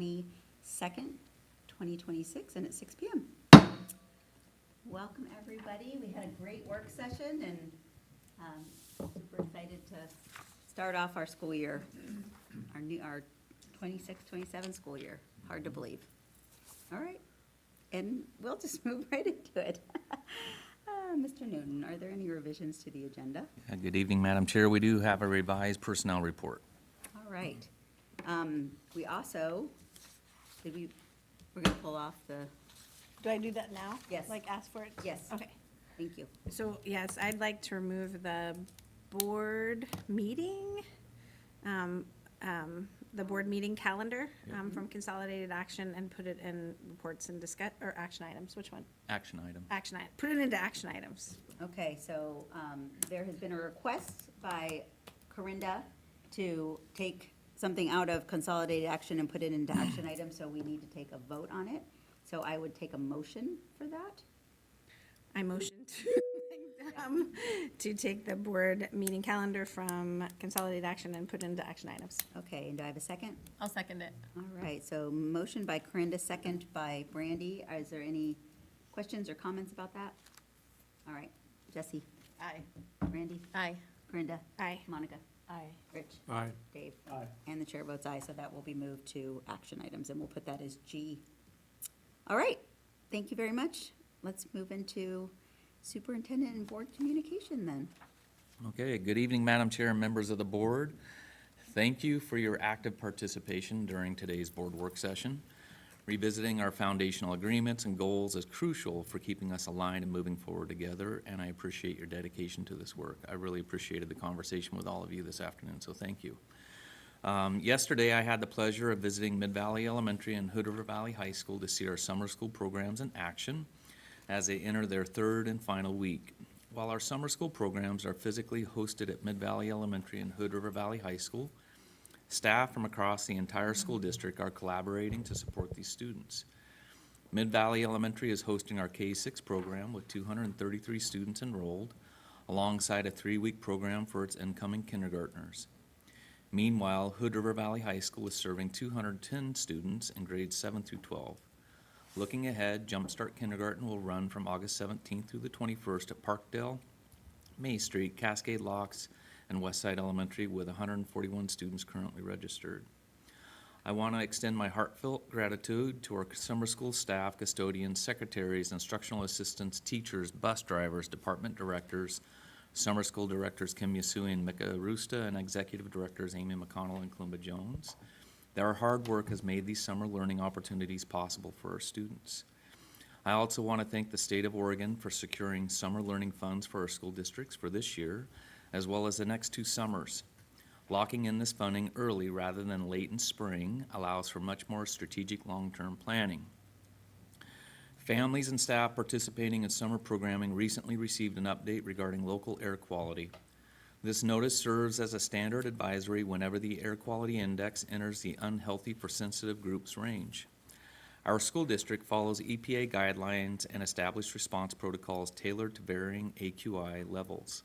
22nd, 2026, and at 6 p.m. Welcome, everybody. We had a great work session, and super excited to start off our school year, our 26-27 school year. Hard to believe. All right, and we'll just move right into it. Mr. Newton, are there any revisions to the agenda? Good evening, Madam Chair. We do have a revised personnel report. All right. We also, we're going to pull off the, Do I do that now? Yes. Like ask for it? yes. Okay. Thank you. So, yes, I'd like to remove the board meeting, the board meeting calendar from consolidated action and put it in reports and or action items. Which one? Action item. Action item. Put it into action items. Okay, so there has been a request by Corinda to take something out of consolidated action and put it into action items, so we need to take a vote on it. So I would take a motion for that. I motion to take the board meeting calendar from consolidated action and put it into action items. Okay, and do I have a second? I'll second it. All right, so motion by Corinda, second by Brandy. Is there any questions or comments about that? All right, Jesse, Aye. Brandy, Aye. Corinda, Aye. Monica, Aye. Rich, Aye. Dave. Aye. And the chair votes aye, so that will be moved to action items, and we'll put that as G. All right, thank you very much. Let's move into superintendent and board communication then. Okay, good evening, Madam Chair and members of the board. Thank you for your active participation during today's board work session. Revisiting our foundational agreements and goals is crucial for keeping us aligned and moving forward together, and I appreciate your dedication to this work. I really appreciated the conversation with all of you this afternoon, so thank you. Yesterday, I had the pleasure of visiting Mid-Valley Elementary and Hood River Valley High School to see our summer school programs in action as they enter their third and final week. While our summer school programs are physically hosted at Mid-Valley Elementary and Hood River Valley High School, staff from across the entire school district are collaborating to support these students. Mid-Valley Elementary is hosting our K-6 program with 233 students enrolled, alongside a 3-week program for its incoming kindergartners. Meanwhile, Hood River Valley High School is serving 210 students in grades 7 through 12. Looking ahead, Jumpstart Kindergarten will run from August 17th through the 21st at Parkdale, May Street, Cascade Locks, and Westside Elementary, with 141 students currently registered. I want to extend my heartfelt gratitude to our summer school staff, custodians, secretaries, instructional assistants, teachers, bus drivers, department directors, summer school directors Kim Yasui and Mika Rusta, and executive directors Amy McConnell and Klumba Jones. Their hard work has made these summer learning opportunities possible for our students. I also want to thank the state of Oregon for securing summer learning funds for our school districts for this year, as well as the next 2 summers. Locking in this funding early rather than late in spring allows for much more strategic long-term planning. Families and staff participating in summer programming recently received an update regarding local air quality. This notice serves as a standard advisory whenever the air quality index enters the unhealthy for sensitive groups range. Our school district follows EPA guidelines and established response protocols tailored to varying AQI levels.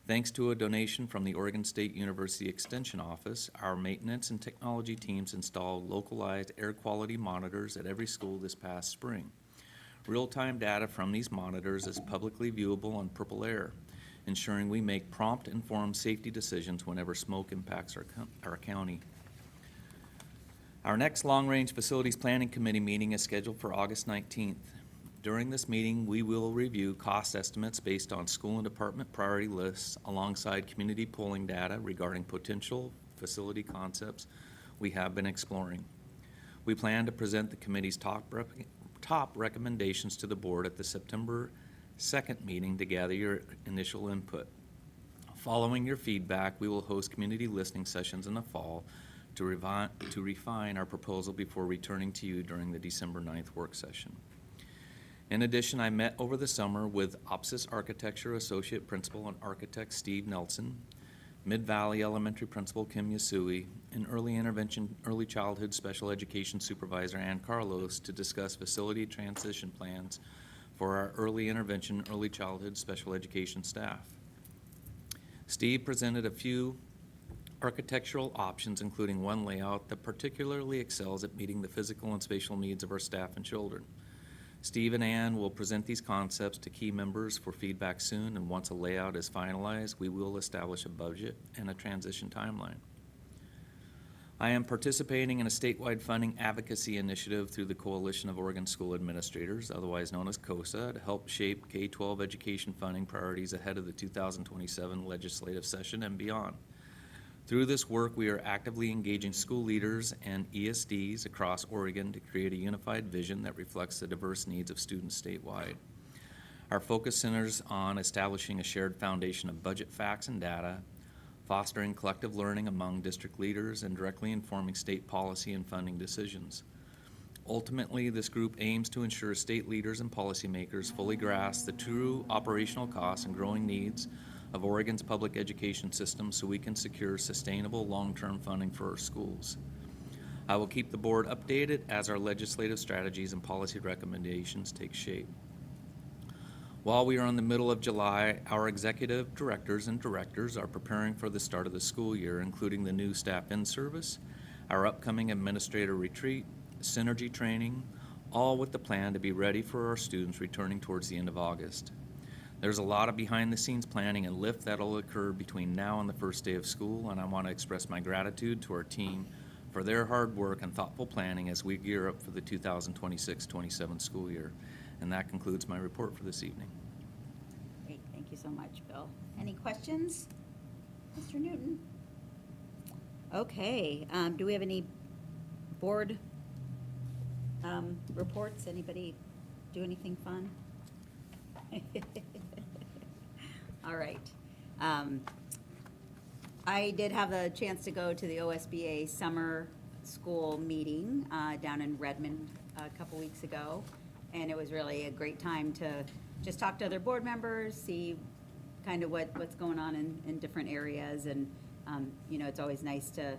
Thanks to a donation from the Oregon State University Extension Office, our maintenance and technology teams installed localized air quality monitors at every school this past spring. Real-time data from these monitors is publicly viewable on Purple Air, ensuring we make prompt, informed safety decisions whenever smoke impacts our county. Our next long-range facilities planning committee meeting is scheduled for August 19th. During this meeting, we will review cost estimates based on school and department priority lists alongside community polling data regarding potential facility concepts we have been exploring. We plan to present the committee's top recommendations to the board at the September 2nd meeting to gather your initial input. Following your feedback, we will host community listening sessions in the fall to refine our proposal before returning to you during the December 9th work session. In addition, I met over the summer with OPSIS Architecture Associate Principal and Architect Steve Nelson, Mid-Valley Elementary Principal Kim Yasui, and Early Intervention Early Childhood Special Education Supervisor Ann Carlos to discuss facility transition plans for our early intervention, early childhood special education staff. Steve presented a few architectural options, including one layout that particularly excels at meeting the physical and spatial needs of our staff and children. Steve and Ann will present these concepts to key members for feedback soon, and once a layout is finalized, we will establish a budget and a transition timeline. I am participating in a statewide funding advocacy initiative through the Coalition of Oregon School Administrators, otherwise known as COSA, to help shape K-12 education funding priorities ahead of the 2027 legislative session and beyond. Through this work, we are actively engaging school leaders and ESDs across Oregon to create a unified vision that reflects the diverse needs of students statewide. Our focus centers on establishing a shared foundation of budget facts and data, fostering collective learning among district leaders, and directly informing state policy and funding decisions. Ultimately, this group aims to ensure state leaders and policymakers fully grasp the true operational costs and growing needs of Oregon's public education system so we can secure sustainable long-term funding for our schools. I will keep the board updated as our legislative strategies and policy recommendations take shape. While we are in the middle of July, our executive directors and directors are preparing for the start of the school year, including the new staff in-service, our upcoming administrator retreat, synergy training, all with the plan to be ready for our students returning towards the end of August. There's a lot of behind-the-scenes planning and lift that'll occur between now and the first day of school, and I want to express my gratitude to our team for their hard work and thoughtful planning as we gear up for the 2026-27 school year. And that concludes my report for this evening. Great, thank you so much, Bill. Any questions? Mr. Newton? Okay, do we have any board reports? Anybody do anything fun? All right. I did have a chance to go to the OSBA summer school meeting down in Redmond a couple weeks ago, and it was really a great time to just talk to other board members, see kind of what's going on in different areas, and you know, it's always nice to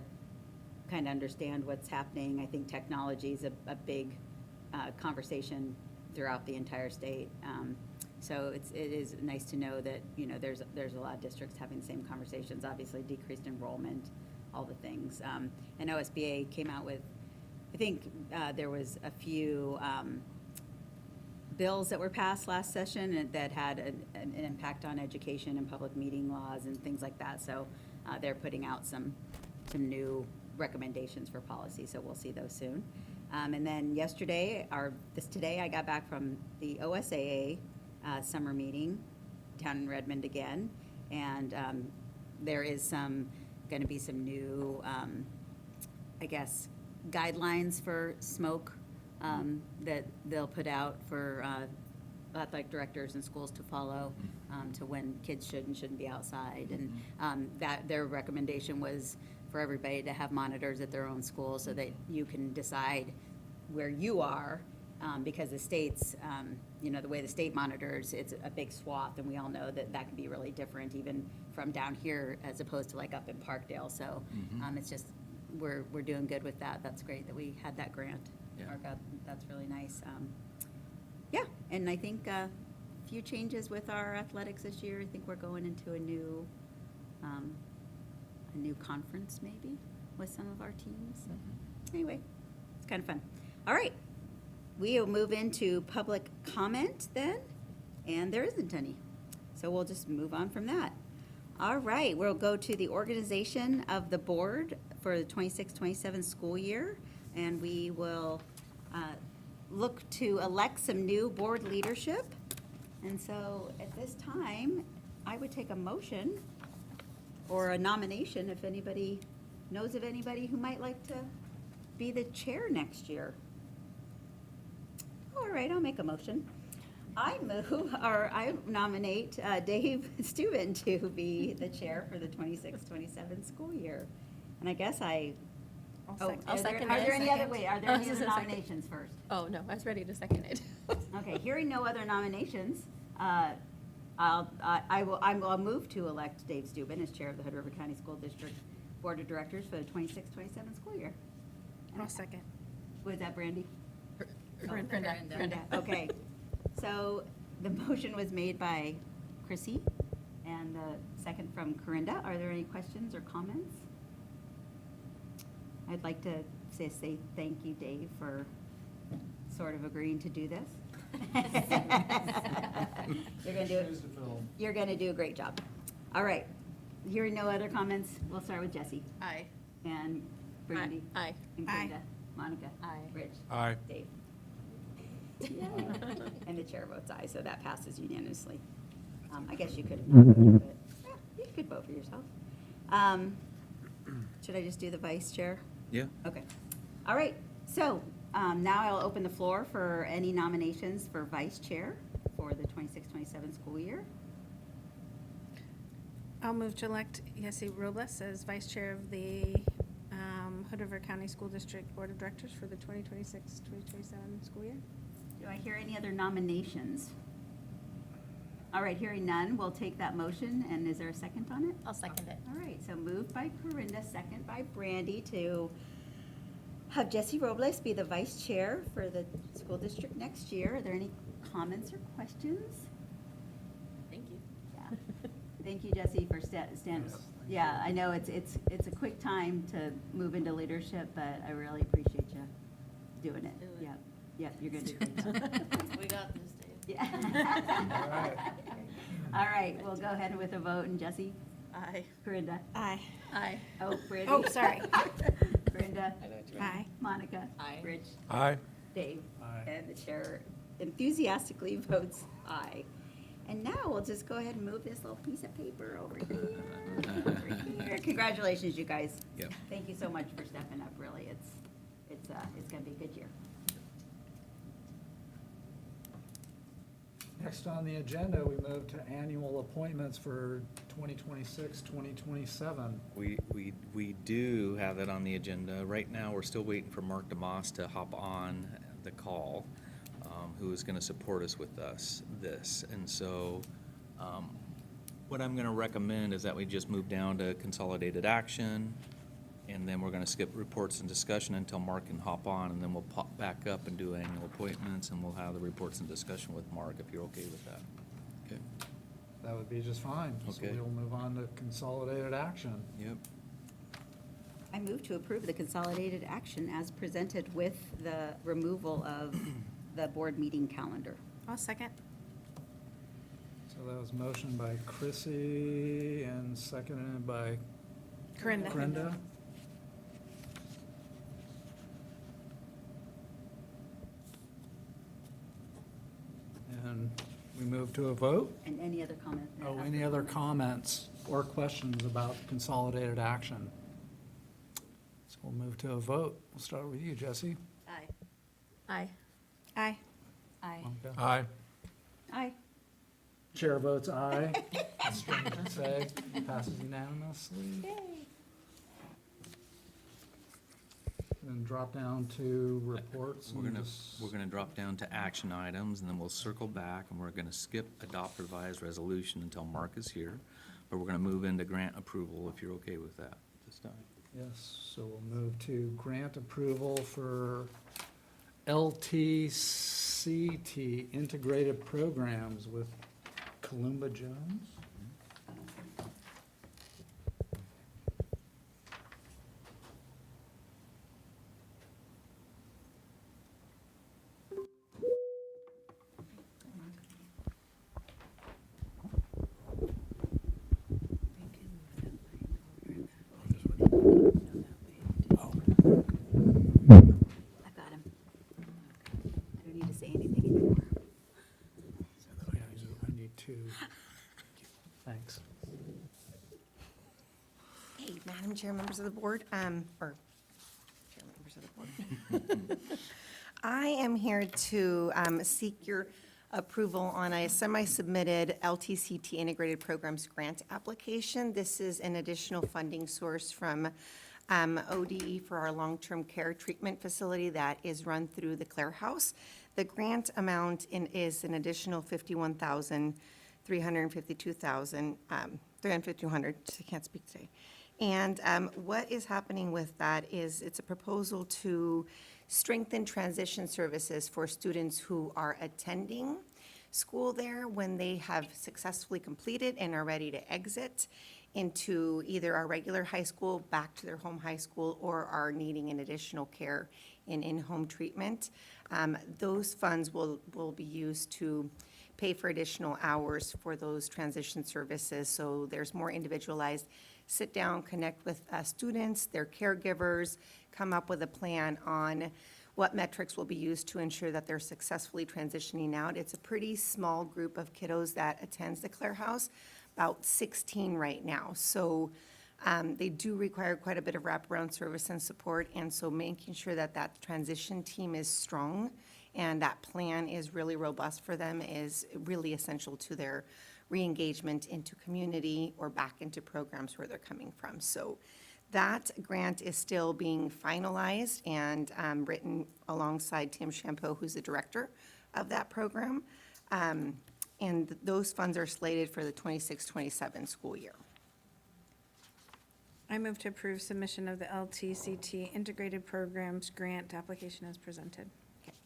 kind of understand what's happening. I think technology is a big conversation throughout the entire state. So it is nice to know that, you know, there's a lot of districts having the same conversations, obviously decreased enrollment, all the things. And OSBA came out with, I think there was a few bills that were passed last session and that had an impact on education and public meeting laws and things like that. So they're putting out some new recommendations for policy, so we'll see those soon. And then today I got back from the OSAA summer meeting down in Redmond again, and there is going to be some new, I guess, guidelines for smoke that they'll put out for athletic directors and schools to follow to when kids should and shouldn't be outside, and that their recommendation was for everybody to have monitors at their own school so that you can decide where you are, because the state's, you know, the way the state monitors, it's a big swath, and we all know that can be really different even from down here as opposed to like up in Parkdale. So it's just, we're doing good with that. That's great that we had that grant. Yeah. That's really nice. Yeah, and I think a few changes with our athletics this year. I think we're going into a new conference maybe with some of our teams. So anyway, it's kind of fun. All right, we will move into public comment then, and there isn't any. So we'll just move on from that. All right, we'll go to the organization of the board for the 26-27 school year, and we will look to elect some new board leadership. And so at this time, I would take a motion or a nomination if anybody knows of anybody who might like to be the chair next year. All right, I'll make a motion. I nominate Dave Steuben to be the chair for the 26-27 school year. And I guess I'll second Are it. there any other Second. nominations first? Oh, no, I was ready to second it. Okay, hearing no other nominations, I'll move to elect Dave Steuben as chair of the Hood River County School District Board of Directors for the 26-27 school year. I'll second. Was that Brandy? Brenda. Okay, so the motion was made by Chrissy and the second from Corinda. Are there any questions or comments? I'd like to say thank you, Dave, for sort of agreeing to do this. You're gonna do a great job. All right, hearing no other comments, we'll start with Jesse Aye. and Brandy. Aye. And Aye. Brenda. Monica. Aye. Rich. Aye. Dave. And the chair votes aye, so that passes unanimously. I guess you could have not voted, but you could vote for yourself. Should I just do the vice chair? Yeah. Okay. All right, so now I'll open the floor for any nominations for vice chair for the 26-27 school year. I'll move to elect Yessi Robles as vice chair of the Hood River County School District Board of Directors for the 2026-2027 school year. Do I hear any other nominations? All right, hearing none, we'll take that motion, and is there a second on it? I'll second it. All right, so moved by Corinda, second by Brandy to have Jessie Robles be the vice chair for the school district next year. Are there any comments or questions? Thank you. Yeah. Thank you, Jessie, for yeah, I know it's a quick time to move into leadership, but I really appreciate you doing it. Do it. Yep, yep, you're gonna do a great job. We got this, Dave. Yeah. All right, we'll go ahead with a vote, and Jessie, Aye. Corinda, Aye. Aye. oh, Brandy. Oh, sorry. Brenda, Aye. Monica. Aye. Rich. Aye. Dave. Aye. And the chair enthusiastically votes aye. And now we'll just go ahead and move this little piece of paper over here. Over here. Congratulations, you guys. Yep. Thank you so much for stepping up, really. It's gonna be a good year. Next on the agenda, we move to annual appointments for 2026, 2027. We do have that on the agenda. Right now, we're still waiting for Mark DeMoss to hop on the call, who is gonna support us with this. And so, what I'm gonna recommend is that we just move down to consolidated action, and then we're gonna skip reports and discussion until Mark can hop on, and then we'll pop back up and do annual appointments, and we'll have the reports and discussion with Mark, if you're okay with that. Okay. That would be just fine. Okay. So we'll move on to consolidated action. Yep. I move to approve the consolidated action as presented with the removal of the board meeting calendar. I'll second. So that was motion by Chrissy and seconded by Corinda. Brenda. And we move to a vote. And any other comment? Oh, any other comments or questions about consolidated action? So we'll move to a vote. We'll start with you, Jesse. Aye. Aye. Aye. Aye. Monica? Aye. Aye. Chair votes aye. As strange to say, passes unanimously. Then drop down to reports. We're and gonna, drop down to action items, and then we'll circle back, and we're gonna skip adopt revised resolution until Mark is here. But we're gonna move into grant approval, if you're okay with that this time. Yes, so we'll move to grant approval for LTCT integrated programs with Columba Jones. I've got him. I don't need to say anything anymore. I need to, thanks. Hey, Madam Chair, members of the board, or Chair, members of the board. I am here to seek your approval on a semi-submitted LTCT Integrated Programs Grant application. This is an additional funding source from ODE for our long-term care treatment facility that is run through the Clare House. The grant amount is an additional $51,352, $352, I can't speak today. And what is happening with that is it's a proposal to strengthen transition services for students who are attending school there when they have successfully completed and are ready to exit. into either our regular high school, back to their home high school, or are needing an additional care in-home treatment. Those funds will be used to pay for additional hours for those transition services. So there's more individualized sit down, connect with students, their caregivers, come up with a plan on what metrics will be used to ensure that they're successfully transitioning out. It's a pretty small group of kiddos that attends the Clare House, about 16 right now. So they do require quite a bit of wraparound service and support, and so making sure that that transition team is strong and that plan is really robust for them is really essential to their re-engagement into community or back into programs where they're coming from. So that grant is still being finalized and written alongside Tim Champeau, who's the director of that program. And those funds are slated for the 26-27 school year. I move to approve submission of the LTCT Integrated Programs Grant application as presented.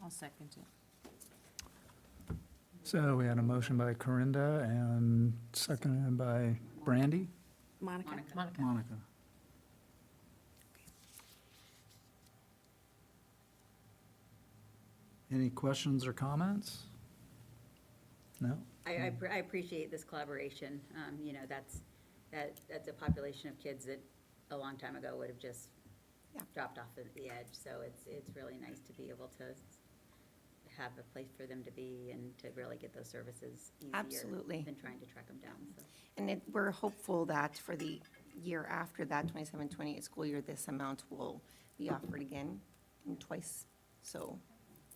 I'll second it. So we had a motion by Corinda and seconded by Brandy? Monica? Monica. Monica. Any questions or comments? No? I appreciate this collaboration. You know, that's a population of kids that a long time ago would have just Yeah. dropped off at the edge. So it's really nice to be able to have a place for them to be and to really get those services easier Absolutely. than trying to track them down, so. And we're hopeful that for the year after that 27-28 school year, this amount will be offered again and twice. So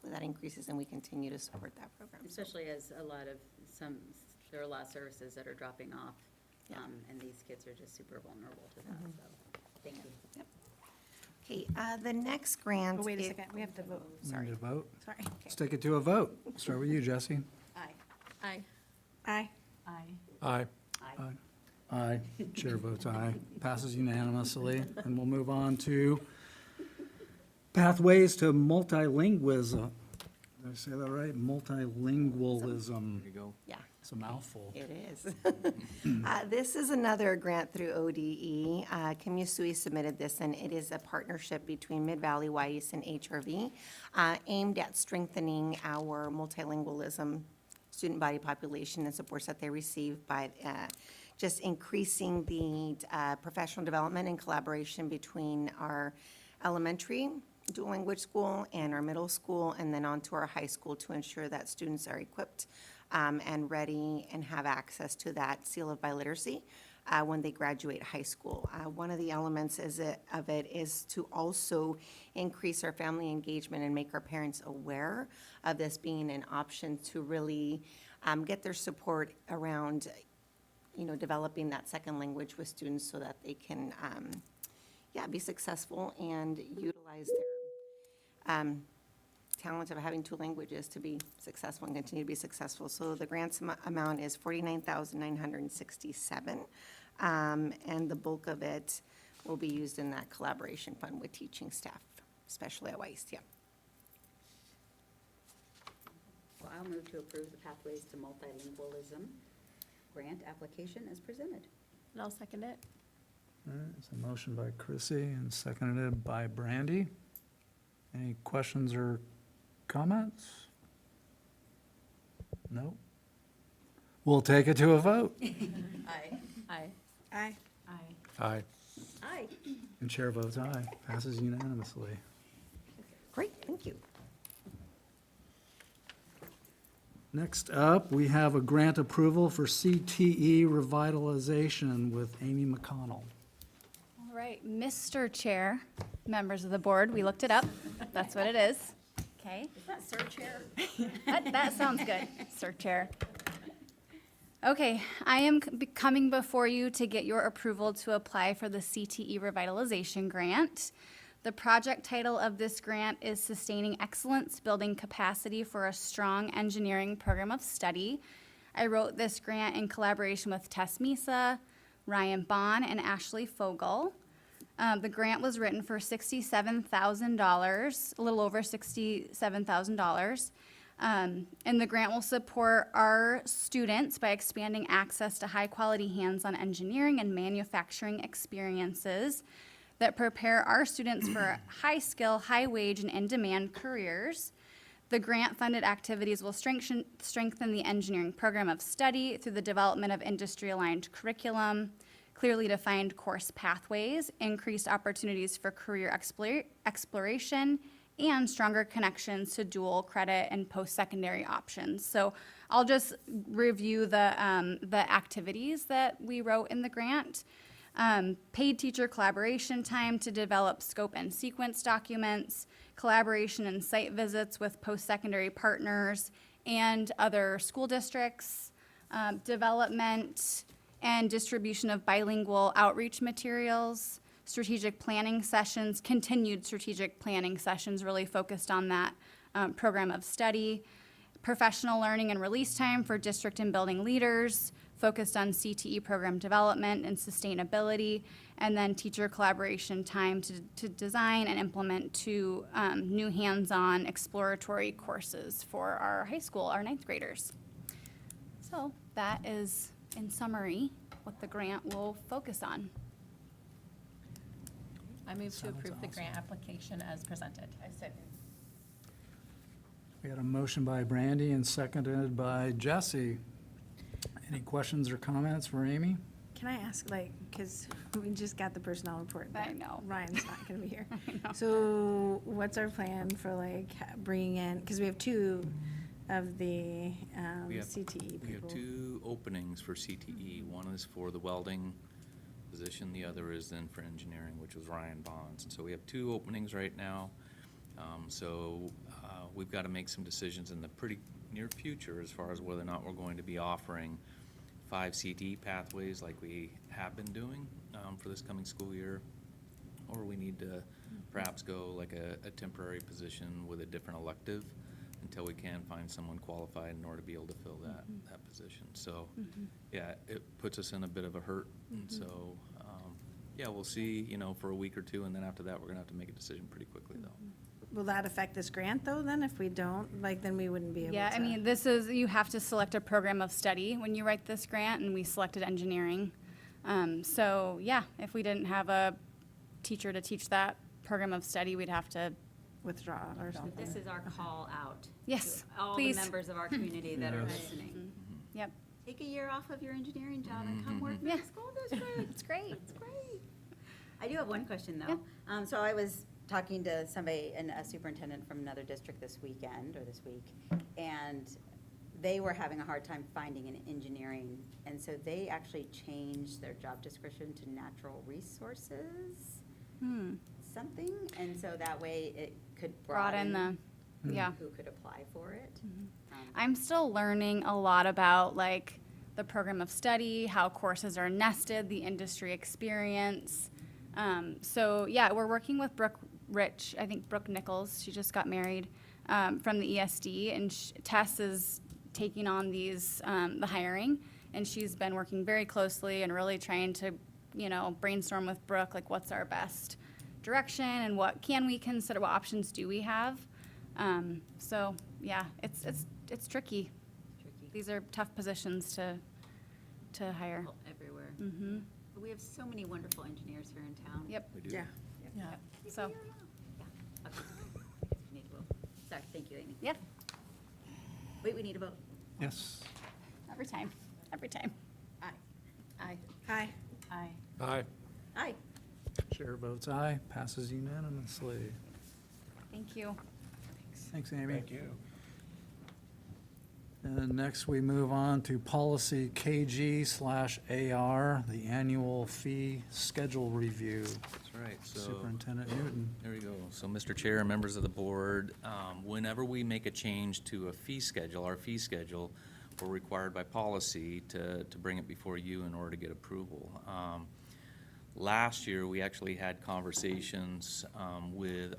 that increases and we continue to support that program. Especially as there are a lot of services that are dropping off. Yeah. And these kids are just super vulnerable to that, so, thank you. Okay, the next grant. Oh, wait a is- second, we have to vote. Sorry. Need a vote? Sorry. Let's take it to a vote. Start with you, Jesse. Aye. Aye. Aye. Aye. Aye. Aye. Aye. Chair votes aye. Passes unanimously. And we'll move on to pathways to multilingualism. Did I say that right? Multilingualism. There you go. Yeah. It's a mouthful. It is. This is another grant through ODE. Kimusui submitted this, and it is a partnership between Mid-Valley YES and HRV aimed at strengthening our multilingualism student body population and supports that they receive by just increasing the professional development and collaboration between our elementary dual language school and our middle school, and then on to our high school to ensure that students are equipped and ready and have access to that seal of biliteracy when they graduate high school. One of the elements of it is to also increase our family engagement and make our parents aware of this being an option to really get their support around, developing that second language with students so that they can, be successful and utilize their talent of having two languages to be successful and continue to be successful. So the grant's amount is $49,967, and the bulk of it will be used in that collaboration fund with teaching staff, especially at WISE. Yeah. Well, I'll move to approve the Pathways to Multilingualism grant application as presented. And I'll second it. All right, it's a motion by Chrissy and seconded by Brandy. Any questions or comments? No? We'll take it to a vote. Aye. Aye. Aye. Aye. Aye. Aye. And chair votes aye. Passes unanimously. Great, thank you. Next up, we have a grant approval for CTE revitalization with Amy McConnell. All right, Mr. Chair, members of the board, we looked it up. That's what it is. Okay. Is that Sir Chair? That sounds good, Sir Chair. Okay, I am coming before you to get your approval to apply for the CTE Revitalization Grant. The project title of this grant is Sustaining Excellence, Building Capacity for a Strong Engineering Program of Study. I wrote this grant in collaboration with Tess Misa, Ryan Bond, and Ashley Fogel. The grant was written for $67,000, a little over $67,000. And the grant will support our students by expanding access to high-quality hands-on engineering and manufacturing experiences that prepare our students for high-skill, high-wage, and in-demand careers. The grant-funded activities will strengthen the engineering program of study through the development of industry-aligned curriculum, clearly defined course pathways, increased opportunities for career exploration, and stronger connections to dual credit and post-secondary options. So I'll just review the activities that we wrote in the grant. Paid teacher collaboration time to develop scope and sequence documents, collaboration and site visits with post-secondary partners and other school districts, development and distribution of bilingual outreach materials, strategic planning sessions, continued strategic planning sessions really focused on that program of study, professional learning and release time for district and building leaders, focused on CTE program development and sustainability, and then teacher collaboration time to design and implement two new hands-on exploratory courses for our high school, our ninth graders. So that is, in summary, what the grant will focus on. I move to Sounds approve the awesome. grant application as presented. I second. We had a motion by Brandy and seconded by Jesse. Any questions or comments for Amy? Can I ask, like, because we just got the personnel report. I that know. Ryan's not going to be here. So what's our plan for, like, bringing in, because we have two of the We have- CTE We have people. two openings for CTE. One is for the welding position, the other is then for engineering, which was Ryan Bonds. And so we have two openings right now. We've got to make some decisions in the pretty near future as far as whether or not we're going to be offering 5 CTE pathways like we have been doing for this coming school year, or we need to perhaps go like a temporary position with a different elective until we can find someone qualified in order to be able to fill that position. So, yeah, it puts us in a bit of a hurt. And so, yeah, we'll see, for a week or two, and then after that, we're gonna have to make a decision pretty quickly, though. Will that affect this grant, though, then? If we don't, like, then we wouldn't be able to? Yeah, I mean, you have to select a program of study when you write this grant, and we selected engineering. So, yeah, if we didn't have a teacher to teach that program of study, we'd have to, Withdraw or something? This is our call out. Yes, to all please. the members of our community that are Yes. listening. yep, Take a year off of your engineering job and come work for Yeah. the school district. it's great. It's great. I do have one question, though. So I was talking to somebody, a superintendent from another district this weekend, or this week, and they were having a hard time finding an engineering, and so they actually changed their job description to natural resources, something, and so that way it could Broaden broaden yeah. who could apply for it. I'm still learning a lot about like the program of study, how courses are nested, the industry experience. So yeah, we're working with Brooke Rich, I think Brooke Nichols, she just got married, from the ESD, and Tess is taking on these, the hiring, and she's been working very closely and really trying to, brainstorm with Brooke, like what's our best direction and what can we consider, what options do we have? So yeah, it's tricky. Tricky. These are tough positions to hire. People everywhere. Mm-hmm. But we have so many wonderful engineers here in town. Yep. We do. Yeah. Yeah. So, Yeah. Okay. We need to vote. Sorry, thank you, Amy. yep, Wait, we need a vote. Yes. every time, every time. Aye. Aye. Hi. Aye. Aye. Aye. Chair votes aye, passes unanimously. Thank you. Thanks, Amy. Thank you. And next, we move on to policy KG/AR, the annual fee schedule review. That's right, so. Superintendent Newton. There we go. So, Mr. Chair, members of the board, whenever we make a change to a fee schedule, our fee schedule, we're required by policy to bring it before you in order to get approval. Last year, we actually had conversations with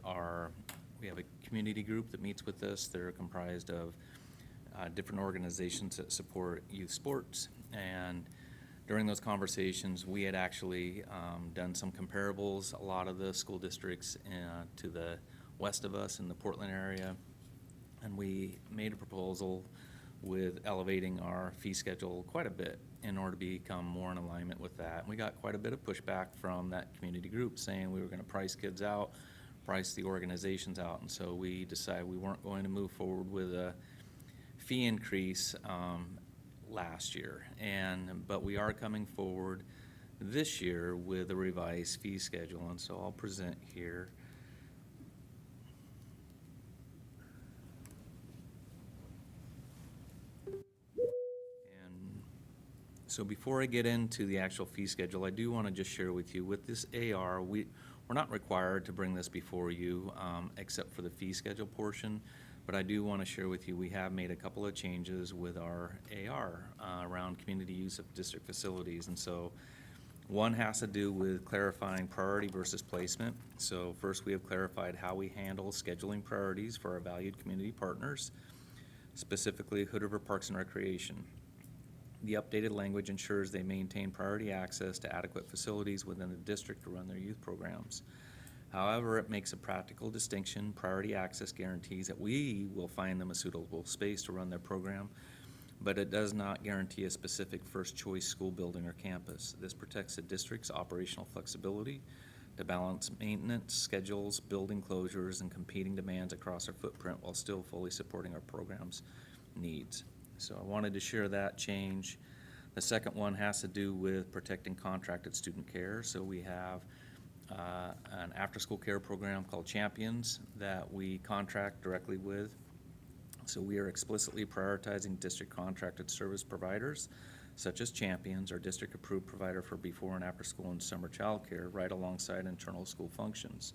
we have a community group that meets with us. They're comprised of different organizations that support youth sports. And during those conversations, we had actually done some comparables. A lot of the school districts to the west of us in the Portland area And we made a proposal with elevating our fee schedule quite a bit in order to become more in alignment with that. And we got quite a bit of pushback from that community group saying we were gonna price kids out, price the organizations out. And so we decided we weren't going to move forward with a fee increase last year. But we are coming forward this year with a revised fee schedule. And so I'll present here. And so before I get into the actual fee schedule, I do want to just share with you, with this AR, we're not required to bring this before you, except for the fee schedule portion, but I do want to share with you, we have made a couple of changes with our AR around community use of district facilities. And so one has to do with clarifying priority versus placement. So first, we have clarified how we handle scheduling priorities for our valued community partners, specifically Hood River Parks and Recreation. The updated language ensures they maintain priority access to adequate facilities within the district to run their youth programs. However, it makes a practical distinction. Priority access guarantees that we will find them a suitable space to run their program, but it does not guarantee a specific first-choice school building or campus. This protects the district's operational flexibility to balance maintenance, schedules, building closures, and competing demands across our footprint while still fully supporting our program's needs. So I wanted to share that change. The second one has to do with protecting contracted student care. So we have an after-school care program called Champions that we contract directly with. So we are explicitly prioritizing district contracted service providers such as Champions, our district-approved provider for before and after-school and summer childcare, right alongside internal school functions.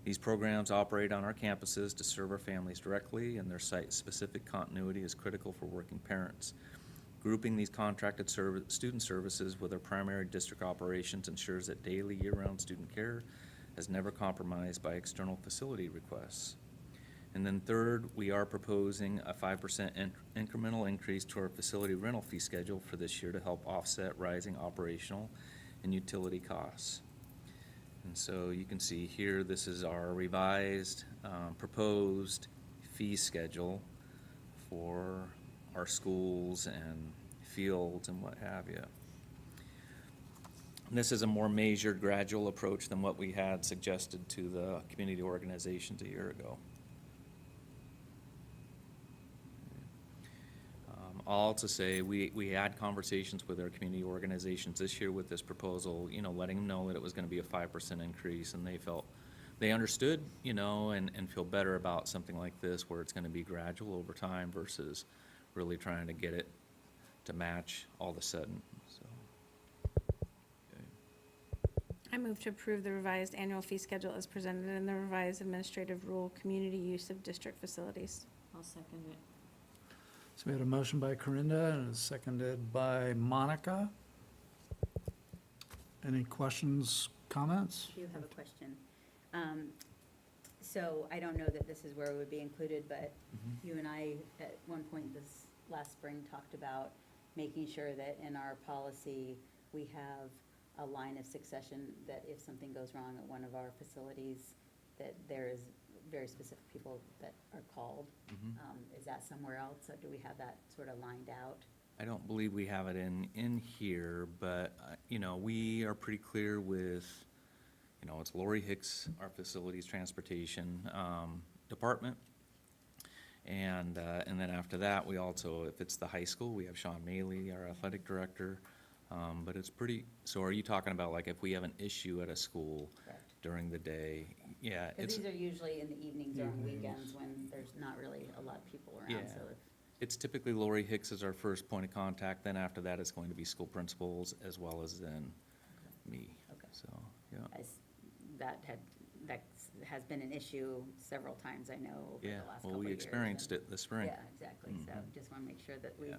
These programs operate on our campuses to serve our families directly, and their site-specific continuity is critical for working parents. Grouping these contracted student services with our primary district operations ensures that daily year-round student care is never compromised by external facility requests. And then third, we are proposing a 5% incremental increase to our facility rental fee schedule for this year to help offset rising operational and utility costs. And so you can see here, this is our revised, proposed fee schedule for our schools and fields and what have you. And this is a more measured, gradual approach than what we had suggested to the community organizations a year ago. I'll also say, we had conversations with our community organizations this year with this proposal, letting them know that it was gonna be a 5% increase, and they understood, and feel better about something like this, where it's gonna be gradual over time versus really trying to get it to match all of a sudden, so. Okay. I move to approve the revised annual fee schedule as presented in the revised administrative rule, community use of district facilities. I'll second it. So we had a motion by Corinda and it's seconded by Monica. Any questions, comments? I do have a question. So I don't know that this is where it would be included, but you and I, at one point this last spring, talked about making sure that in our policy, we have a line of succession, that if something goes wrong at one of our facilities, that there is very specific people that are called. Is that somewhere else, or do we have that sort of lined out? I don't believe we have it in here, but, we are pretty clear with, it's Lori Hicks, our facilities transportation department. And then after that, we also, if it's the high school, we have Sean Maley, our athletic director. But it's pretty, so are you talking about like if we have an issue at a school Correct. during the day? Yeah, Because it's, these are usually in the evenings or on weekends when there's not really a lot of people around, Yeah. so. it's typically Lori Hicks is our first point of contact, then after that, it's going to be school principals as well as then me. Okay. So, yeah. That has been an issue several times, I know, over the Yeah, last couple well, of we years. experienced and- it this spring. Yeah, exactly, so just want to make sure that we Yeah.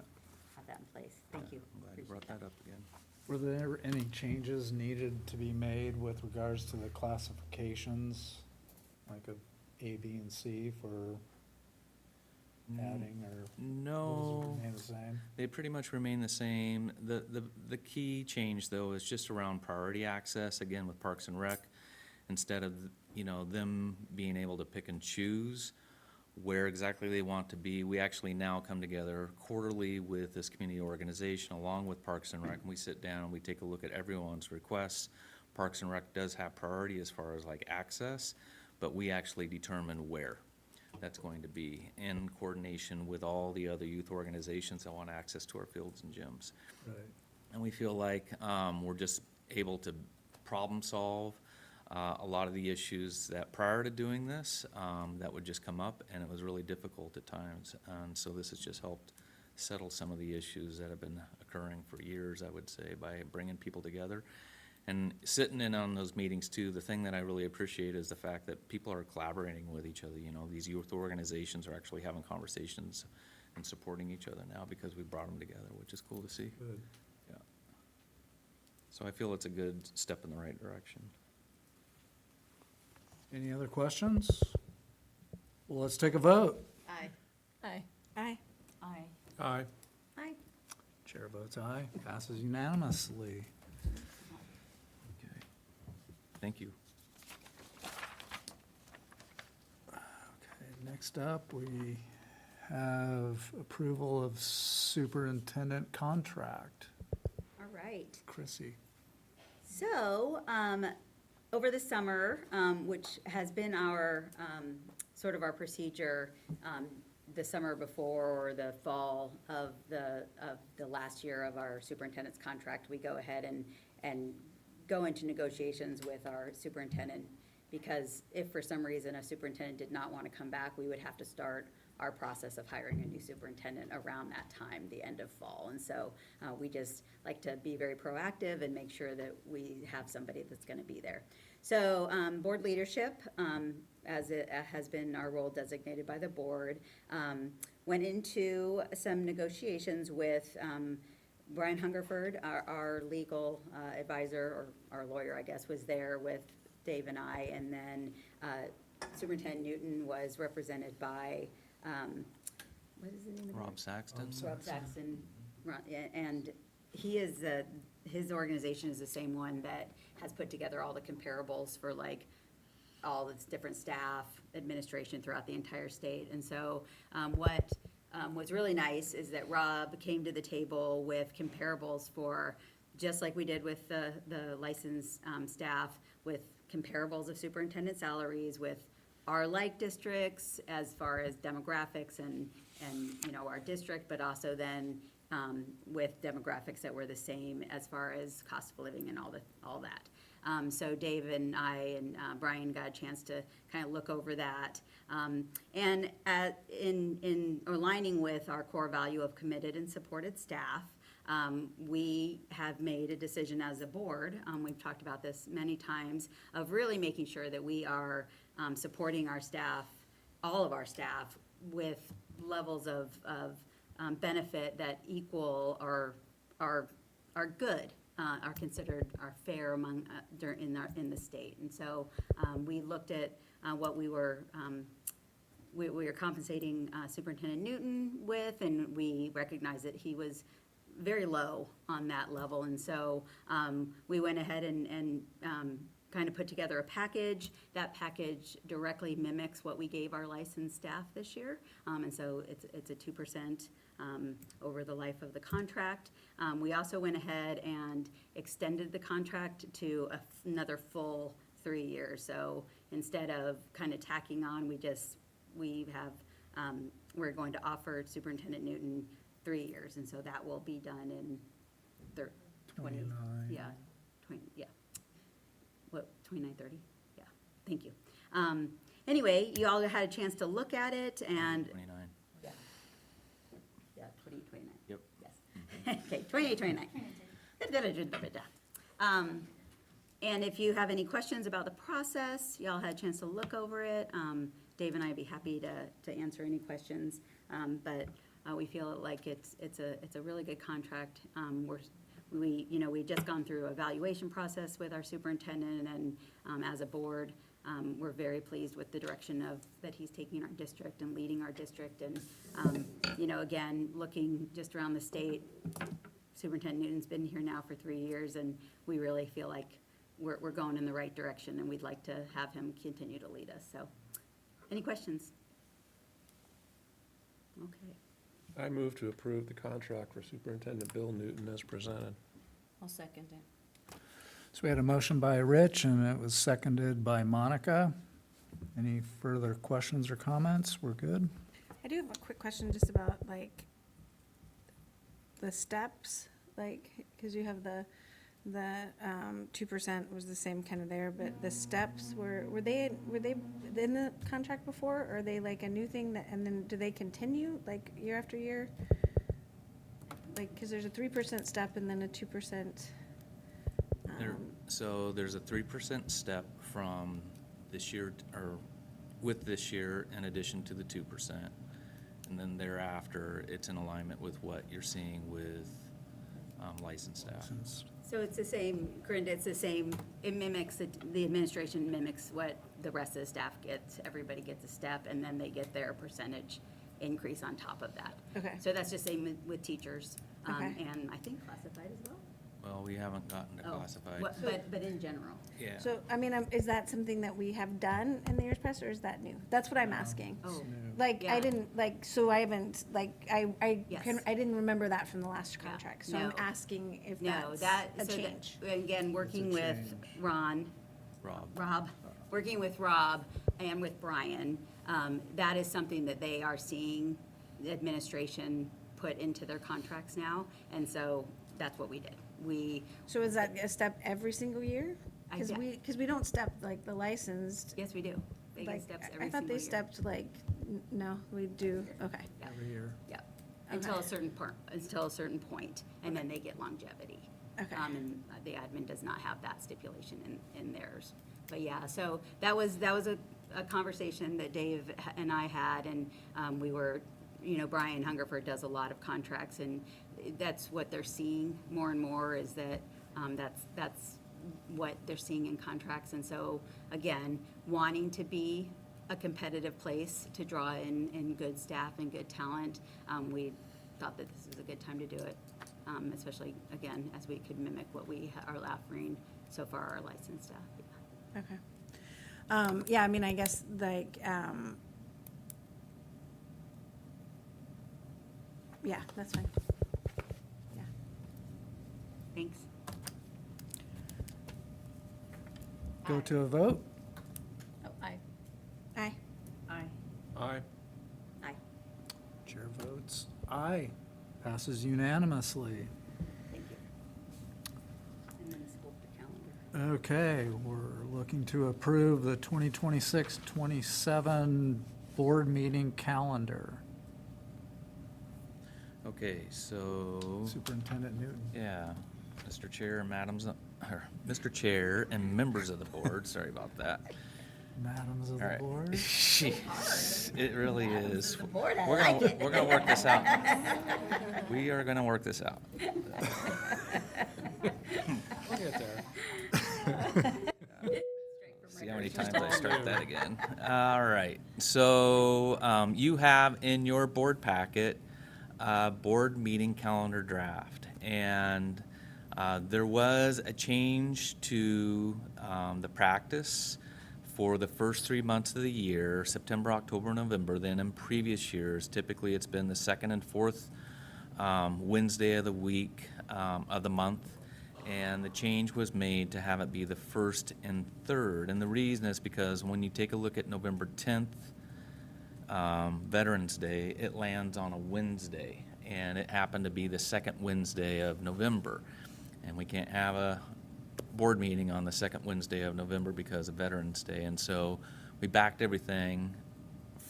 have that in place. Thank you. I'm glad you Appreciate brought that up again. Were there any changes needed to be made with regards to the classifications, like of A, B, and C for adding, or? No. Does it remain the same? They pretty much remain the same. The key change, though, is just around priority access, again, with Parks and Rec. Instead of, them being able to pick and choose where exactly they want to be. We actually now come together quarterly with this community organization along with Parks and Rec, and we sit down and we take a look at everyone's requests. Parks and Rec does have priority as far as like access, but we actually determine where that's going to be in coordination with all the other youth organizations that want access to our fields and gyms. Right. And we feel like we're just able to problem solve a lot of the issues that prior to doing this, that would just come up, and it was really difficult at times. And so this has just helped settle some of the issues that have been occurring for years, I would say, by bringing people together. And sitting in on those meetings too, the thing that I really appreciate is the fact that people are collaborating with each other. You know, these youth organizations are actually having conversations and supporting each other now because we brought them together, which is cool to see. Good. Yeah. So I feel it's a good step in the right direction. Any other questions? Well, let's take a vote. Aye. Aye. Aye. Aye. Aye. Aye. Chair votes aye, passes unanimously. Okay. Thank you. Okay, next up, we have approval of superintendent contract. All right. Chrissy. So, over the summer, which has been our, sort of our procedure, the summer before or the fall of the last year of our superintendent's contract, we go ahead and go into negotiations with our superintendent, because if for some reason a superintendent did not want to come back, we would have to start our process of hiring a new superintendent around that time, the end of fall. And so we just like to be very proactive and make sure that we have somebody that's going to be there. So board leadership, as it has been our role designated by the board, went into some negotiations with Brian Hungerford, our legal advisor, or our lawyer, I guess, was there with Dave and I. And then Superintendent Newton was represented by, what is the name of it? Rob Saxton? Rob Saxton, and he is, his organization is the same one that has put together all the comparables for like all its different staff, administration throughout the entire state. And so what was really nice is that Rob came to the table with comparables for, just like we did with the licensed staff, with comparables of superintendent salaries, with our like districts as far as demographics and you know, our district, but also then with demographics that were the same as far as cost of living and all that. So Dave and I and Brian got a chance to kind of look over that. And in aligning with our core value of committed and supported staff, we have made a decision as a board, we've talked about this many times, of really making sure that we are supporting our staff, all of our staff, with levels of benefit that equal or are good, are considered, are fair among, in the state. And so we looked at what we were compensating Superintendent Newton with, and we recognized that he was very low on that level. And so we went ahead and kind of put together a package. That package directly mimics what we gave our licensed staff this year. And so it's a 2% over the life of the contract. We also went ahead and extended the contract to another full 3 years. So instead of kind of tacking on, we're going to offer Superintendent Newton 3 years. And so that will be done in 29. Yeah, 20, yeah. What, 29, 30? Yeah, thank you. Anyway, you all had a chance to look at it, and 29. yeah, 29. Yep. Yes. Okay, 28, 29. And if you have any questions about the process, y'all had a chance to look over it. Dave and I'd be happy to answer any questions. But we feel like it's a really good contract. We just gone through an evaluation process with our superintendent, and as a board, we're very pleased with the direction that he's taking our district and leading our district. And, again, looking just around the state, Superintendent Newton's been here now for 3 years, and we really feel like we're going in the right direction, and we'd like to have him continue to lead us. So, any questions? Okay. I move to approve the contract for Superintendent Bill Newton as presented. I'll second it. So we had a motion by Rich and it was seconded by Monica. Any further questions or comments? We're good? I do have a quick question just about like the steps, like, because you have the 2% was the same kind of there, but the steps were they in the contract before, or are they like a new thing that, and then do they continue like year after year? Like, because there's a 3% step and then a 2%. So there's a 3% step from this year, or with this year in addition to the 2%. And then thereafter, it's in alignment with what you're seeing with licensed staff. Since So it's the same, Corinda, it's the same, it mimics, the administration mimics what the rest of the staff gets. Everybody gets a step, and then they get their percentage increase on top of that. Okay. So that's just same with teachers, Okay. and I think classified as well. Well, we haven't gotten to Oh, classified. But in general. Yeah. So, I mean, is that something that we have done in the years past, or is that new? That's what I'm asking. Oh, Like, Yeah. I didn't, like, so I haven't, like, Yes. I didn't remember that from the last Yeah. contract, so I'm No. asking if no, that's a so that- change. Again, working with change. Rob, working with Rob and with Brian, that is something that they are seeing the administration put into their contracts now, and so that's what we did. So is that a step every single year? I Because get- because we don't step, like, the licensed, Yes, we do. They get like, steps every I single thought they year. stepped, like, no, we do, okay. Yeah. every year. Yep, until a certain point, and then they get longevity. Okay. And the admin does not have that stipulation in theirs. But yeah, so that was a conversation that Dave and I had, and we were, Brian Hungerford does a lot of contracts, and that's what they're seeing more and more, is that that's what they're seeing in contracts. And so, again, wanting to be a competitive place to draw in good staff and good talent, we thought that this is a good time to do it, especially, again, as we could mimic what we are offering so far, our licensed staff. Okay. Yeah, I mean, I guess, like, yeah, that's fine. Yeah. Thanks. Go to a vote? Oh, aye. Aye. Aye. Aye. Aye. Chair votes aye. Passes unanimously. Thank you. And then scope the calendar. Okay, we're looking to approve the 2026-27 board meeting calendar. Okay, so, Superintendent Newton. yeah, Mr. Chair, Mr. Chair and members of the board, sorry about that. Madams of All the right. board. Jeez, it really is. board, I We're like gonna, it. we're gonna work this out. We are gonna work this out. We'll get there. See how many times I start that again. All right, so you have in your board packet a board meeting calendar draft. And there was a change to the practice for the first 3 months of the year, September, October, November. Then in previous years, typically it's been the second and fourth Wednesday of the week, of the month. And the change was made to have it be the first and third. And the reason is because when you take a look at November 10th, Veterans Day, it lands on a Wednesday. And it happened to be the second Wednesday of November. And we can't have a board meeting on the second Wednesday of November because of Veterans Day. And so we backed everything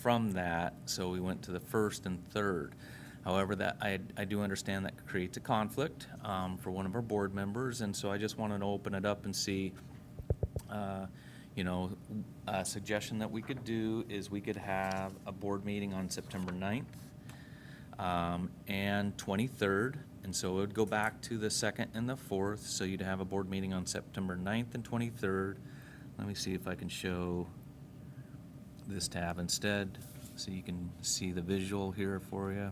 from that, so we went to the first and third. However, that I do understand that creates a conflict for one of our board members, and so I just wanted to open it up and see, a suggestion that we could do is we could have a board meeting on September 9th and 23rd, and so it would go back to the 2nd and the 4th, so you'd have a board meeting on September 9th and 23rd. Let me see if I can show this tab instead, so you can see the visual here for you.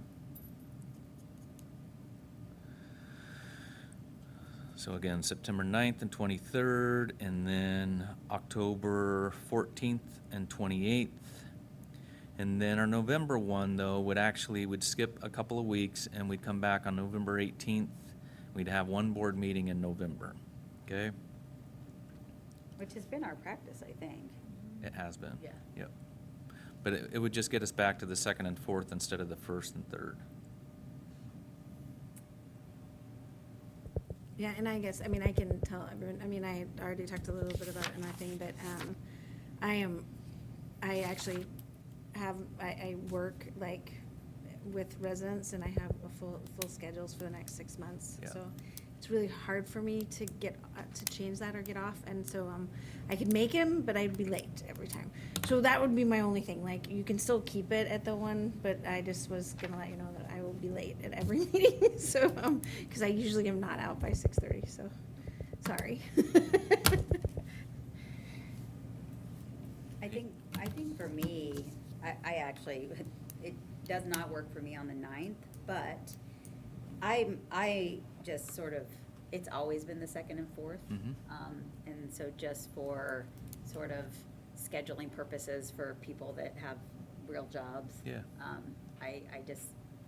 So again, September 9th and 23rd, and then October 14th and 28th. And then our November one, though, would skip a couple of weeks, and we'd come back on November 18th. We'd have one board meeting in November, okay? Which has been our practice, I think. It has been. Yeah. Yep. But it would just get us back to the second and fourth instead of the first and third. Yeah, and I guess, I mean, I can tell everyone, I mean, I already talked a little bit about it in my thing, but, I actually I work like with residents and I have a full schedules for the next 6 months. Yeah. So it's really hard for me to get, to change that or get off. And so, I could make him, but I'd be late every time. So that would be my only thing. Like, you can still keep it at the one, but I just was gonna let you know that I will be late at every meeting. So, cause I usually am not out by 6:30, so, sorry. I think for me, I actually, it does not work for me on the 9th, but I just sort of, it's always been the second and fourth. Mhm. And so just for sort of scheduling purposes for people that have real jobs. Yeah. I just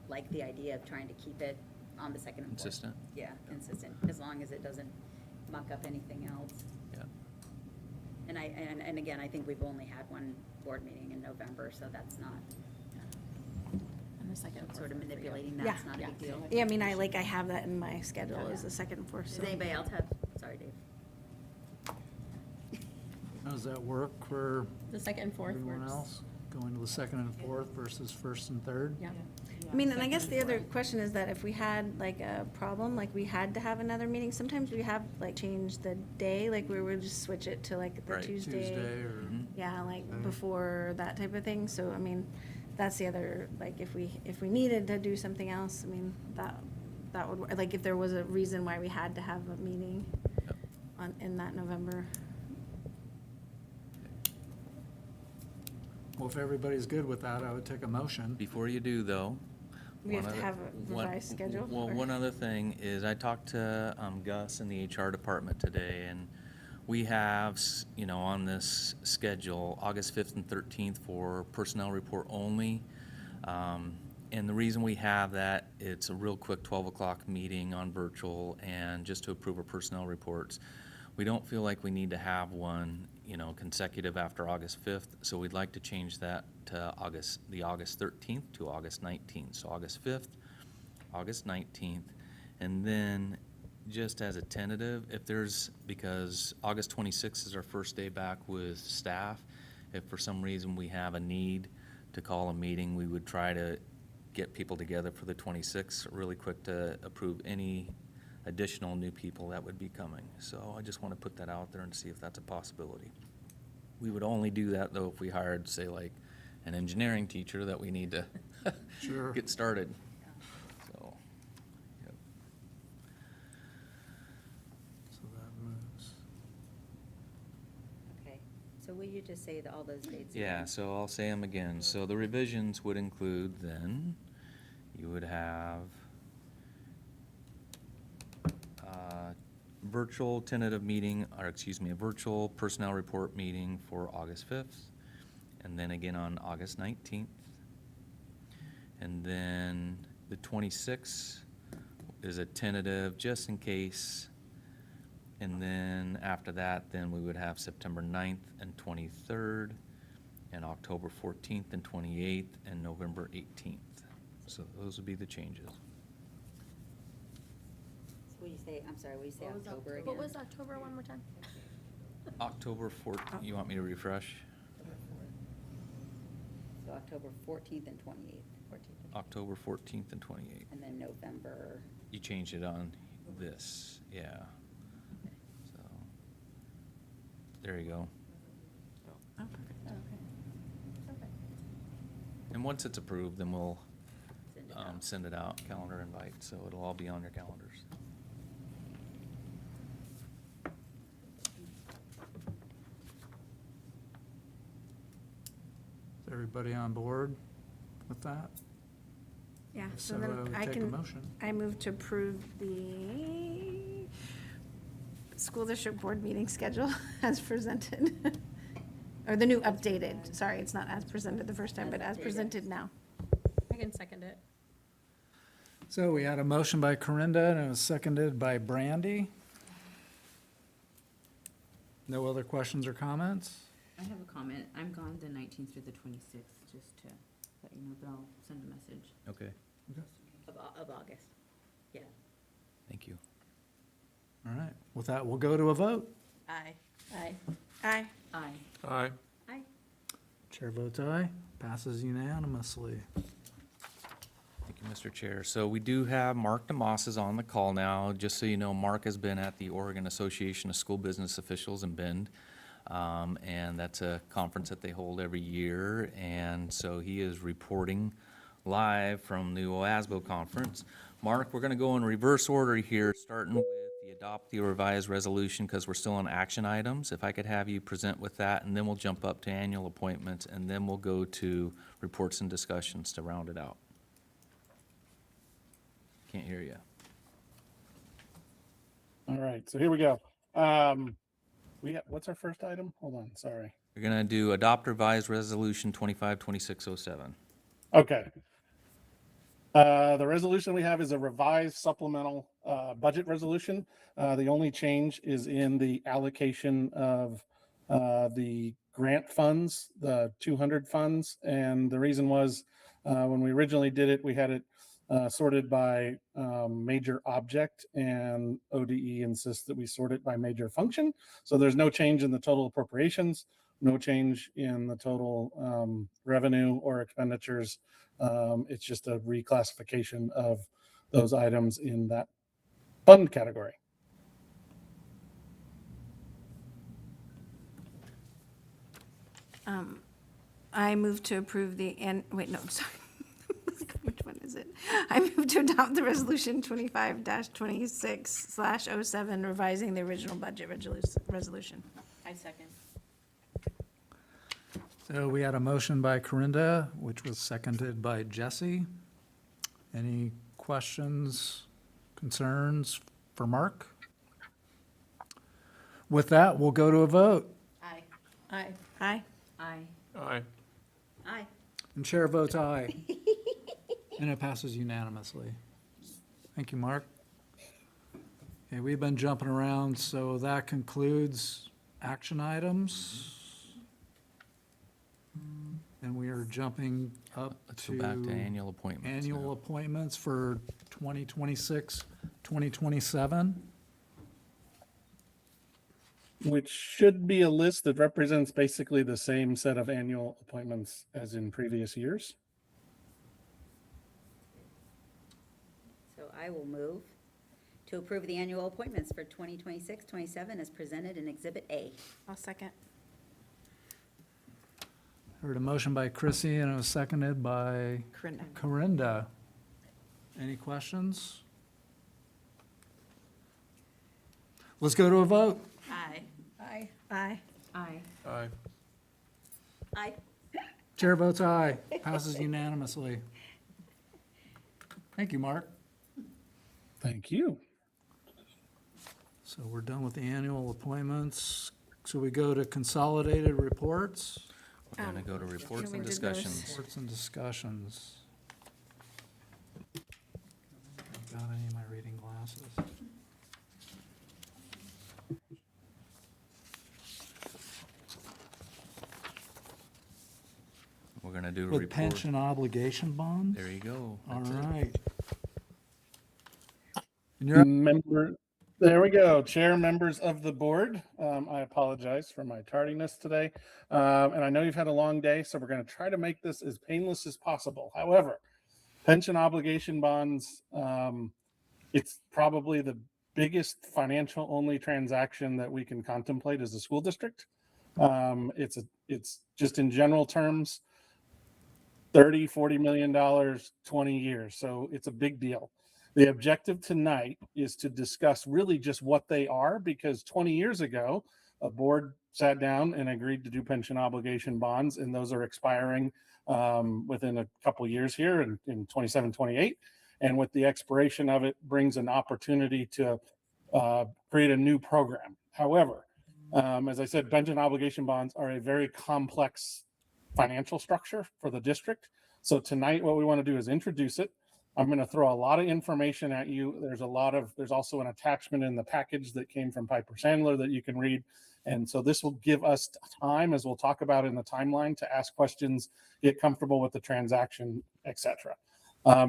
like the idea of trying to keep it on the second and fourth. Consistent? Yeah, consistent, as long as it doesn't muck up anything else. Yeah. And again, I think we've only had one board meeting in November, so that's not, And the second. sort of manipulating Yeah. that's not a big Yeah. deal. Yeah, I mean, I have that in my schedule Yeah. as the second and fourth. Does So. anybody else have, sorry, Dave. How does that work for The second and fourth everyone works. else? Going to the second and fourth versus first and third? Yeah. I mean, and I guess the other question is that if we had like a problem, like we had to have another meeting, sometimes we have like changed the day, like we would just switch it to like the Right. Tuesday or, Mhm. Yeah, like Okay. before that type of thing. So, I mean, that's the other, like, if we needed to do something else, I mean, that would, like, if there was a reason why we had to have a meeting Yep. in that November. well, if everybody's good with that, I would take a motion. Before you do, though. We have one to other- have a one- revised schedule, Well, or- one other thing is I talked to Gus in the HR department today, and we have, on this schedule, August 5th and 13th for personnel report only. And the reason we have that, it's a real quick 12 o'clock meeting on virtual and just to approve our personnel reports. We don't feel like we need to have one, consecutive after August 5th, so we'd like to change that to the August 13th to August 19th. So August 5th, August 19th, and then just as a tentative, because August 26th is our first day back with staff, if for some reason we have a need to call a meeting, we would try to get people together for the 26th really quick to approve any additional new people that would be coming. So I just want to put that out there and see if that's a possibility. We would only do that, though, if we hired, say, like, an engineering teacher that we need to Sure. get started. So, yep. So that moves. Okay, so will you just say all those dates? Yeah, again? so I'll say them again. So the revisions would include then, you would have virtual tentative meeting, a virtual personnel report meeting for August 5th, and then again on August 19th. And then the 26th is a tentative, just in case. And then after that, then we would have September 9th and 23rd, and October 14th and 28th, and November 18th. So those would be the changes. So will you say, I'm sorry, will you say October again? What was October one more time? October 14th, you want me to refresh? So October 14th and 28th, October 14th and 28th. and then November, You changed it on this, yeah. So, there you go. Oh, perfect. Okay. And once it's approved, then we'll send it out. send it out, calendar invite, so it'll all be on your calendars. Is everybody on board with that? Yeah, If so so, I then would I take a can, motion. I move to approve the school district board meeting schedule as presented. Or the new updated, sorry, it's not as presented the first time, but as presented now. I can second it. So we had a motion by Corinda and it was seconded by Brandy. No other questions or comments? I have a comment. I'm gone the 19th through the 26th, just to let you know, but I'll send a message Okay, of August. Yeah. thank you. All right, with that, we'll go to a vote. Aye. Aye. Aye. Aye. Aye. Chair votes aye, passes unanimously. Thank you, Mr. Chair. So we do have Mark DeMoss is on the call now. Just so you know, Mark has been at the Oregon Association of School Business Officials in Bend. And that's a conference that they hold every year. And so he is reporting live from the OASBO conference. Mark, we're going to go in reverse order here, starting with the adopt the revised resolution because we're still on action items. If I could have you present with that, and then we'll jump up to annual appointments, and then we'll go to reports and discussions to round it out. Can't hear you. All right, so here we go. What's our first item? Hold on, sorry. You're going to do adopt revised resolution 252607. Okay. The resolution we have is a revised supplemental budget resolution. The only change is in the allocation of the grant funds, the 200 funds. And the reason was when we originally did it, we had it sorted by major object, and ODE insists that we sort it by major function. So there's no change in the total appropriations, no change in the total revenue or expenditures. It's just a reclassification of those items in that fund category. I move to approve wait, no, sorry. Which one is it? I move to adopt the resolution 25-26/07, revising the original budget resolution. I second. So we had a motion by Corinda, which was seconded by Jesse. Any questions, concerns for Mark? With that, we'll go to a vote. Aye. Aye. Aye. Aye. Aye. Aye. And chair votes aye. And it passes unanimously. Thank you, Mark. Okay, we've been jumping around, so that concludes action items. And we are jumping up Let's go back to to annual appointments. annual now. appointments for 2026, 2027. Which should be a list that represents basically the same set of annual appointments as in previous years. So I will move to approve the annual appointments for 2026-27 as presented in Exhibit A. I'll second. Heard a motion by Chrissy and it was seconded by Corinda. Corinda. Any questions? Let's go to a vote. Aye. Aye. Aye. Aye. Aye. Aye. Chair votes aye. Passes unanimously. Thank you, Mark. Thank you. So we're done with the annual appointments. So we go to consolidated reports. We're going to go to reports we and did those? discussions. Reports and discussions. Got any of my reading glasses? We're going to do a With report. pension obligation bonds? There you go. All That's it. right. And you're, There we go. Chair, members of the board. I apologize for my tardiness today. And I know you've had a long day, so we're going to try to make this as painless as possible. However, pension obligation bonds, it's probably the biggest financial only transaction that we can contemplate as a school district. It's just in general terms, $30-40 million, 20 years. So it's a big deal. The objective tonight is to discuss really just what they are, because 20 years ago, a board sat down and agreed to do pension obligation bonds, and those are expiring within a couple of years here in 27, 28. And with the expiration of it brings an opportunity to create a new program. However, As I said, pension obligation bonds are a very complex financial structure for the district. So tonight, what we want to do is introduce it. I'm going to throw a lot of information at you. There's also an attachment in the package that came from Piper Sandler that you can read. And so this will give us time, as we'll talk about in the timeline, to ask questions, get comfortable with the transaction, etc.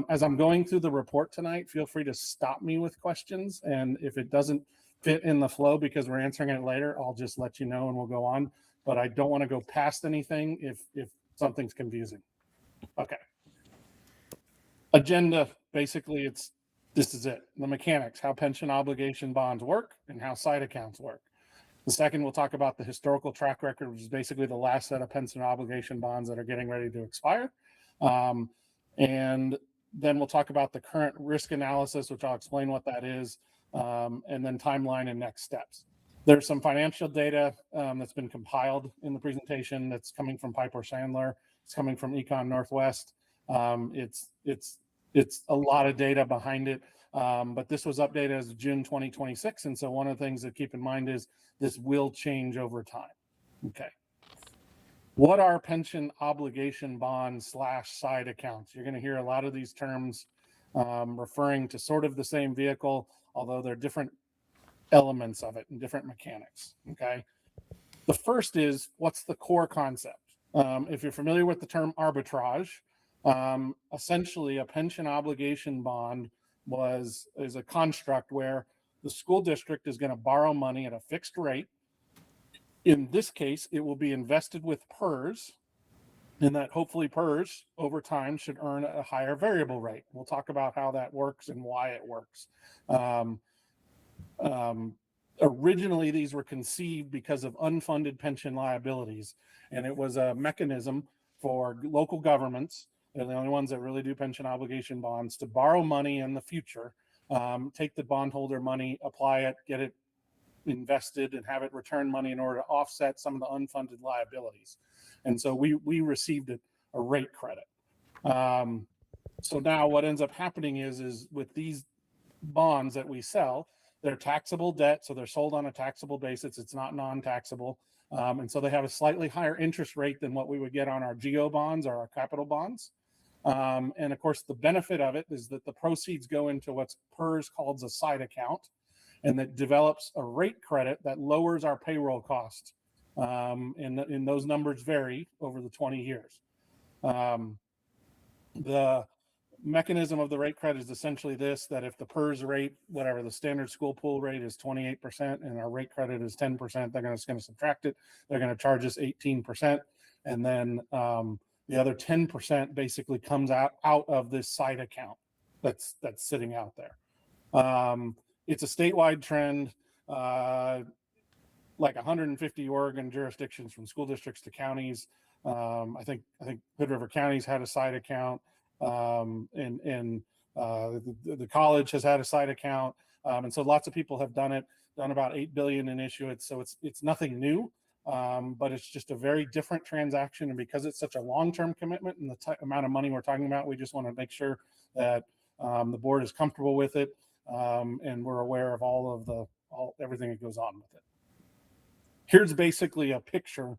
As I'm going through the report tonight, feel free to stop me with questions. And if it doesn't fit in the flow because we're answering it later, I'll just let you know and we'll go on. But I don't want to go past anything if something's confusing. Okay. Agenda, basically, this is it. The mechanics, how pension obligation bonds work and how side accounts work. The second, we'll talk about the historical track record, which is basically the last set of pension obligation bonds that are getting ready to expire. And then we'll talk about the current risk analysis, which I'll explain what that is, and then timeline and next steps. There's some financial data that's been compiled in the presentation that's coming from Piper Sandler. It's coming from Econ Northwest. It's a lot of data behind it, but this was updated as of June 2026. And so one of the things to keep in mind is this will change over time. Okay. What are pension obligation bonds / side accounts? You're going to hear a lot of these terms referring to sort of the same vehicle, although they're different elements of it and different mechanics. Okay. The first is, what's the core concept? If you're familiar with the term arbitrage, essentially a pension obligation bond is a construct where the school district is going to borrow money at a fixed rate. In this case, it will be invested with PERS, and that hopefully PERS over time should earn a higher variable rate. We'll talk about how that works and why it works. Originally, these were conceived because of unfunded pension liabilities, and it was a mechanism for local governments, they're the only ones that really do pension obligation bonds, to borrow money in the future, take the bondholder money, apply it, get it invested, and have it return money in order to offset some of the unfunded liabilities. And so we received a rate credit. So now what ends up happening is with these bonds that we sell, they're taxable debt, so they're sold on a taxable basis. It's not non-taxable. And so they have a slightly higher interest rate than what we would get on our GO bonds or our capital bonds. And of course, the benefit of it is that the proceeds go into what's PERS called a side account, and that develops a rate credit that lowers our payroll cost. And those numbers vary over the 20 years. The mechanism of the rate credit is essentially this, that if the PERS rate, whatever the standard school pool rate is 28% and our rate credit is 10%, they're going to subtract it. They're going to charge us 18%. And then the other 10% basically comes out of this side account that's sitting out there. It's a statewide trend, like 150 Oregon jurisdictions from school districts to counties. I think Hood River County's had a side account. The college has had a side account. And so lots of people have done about 8 billion in issuance. So it's nothing new, but it's just a very different transaction. And because it's such a long-term commitment and the amount of money we're talking about, we just want to make sure that the board is comfortable with it. And we're aware of everything that goes on with it. Here's basically a picture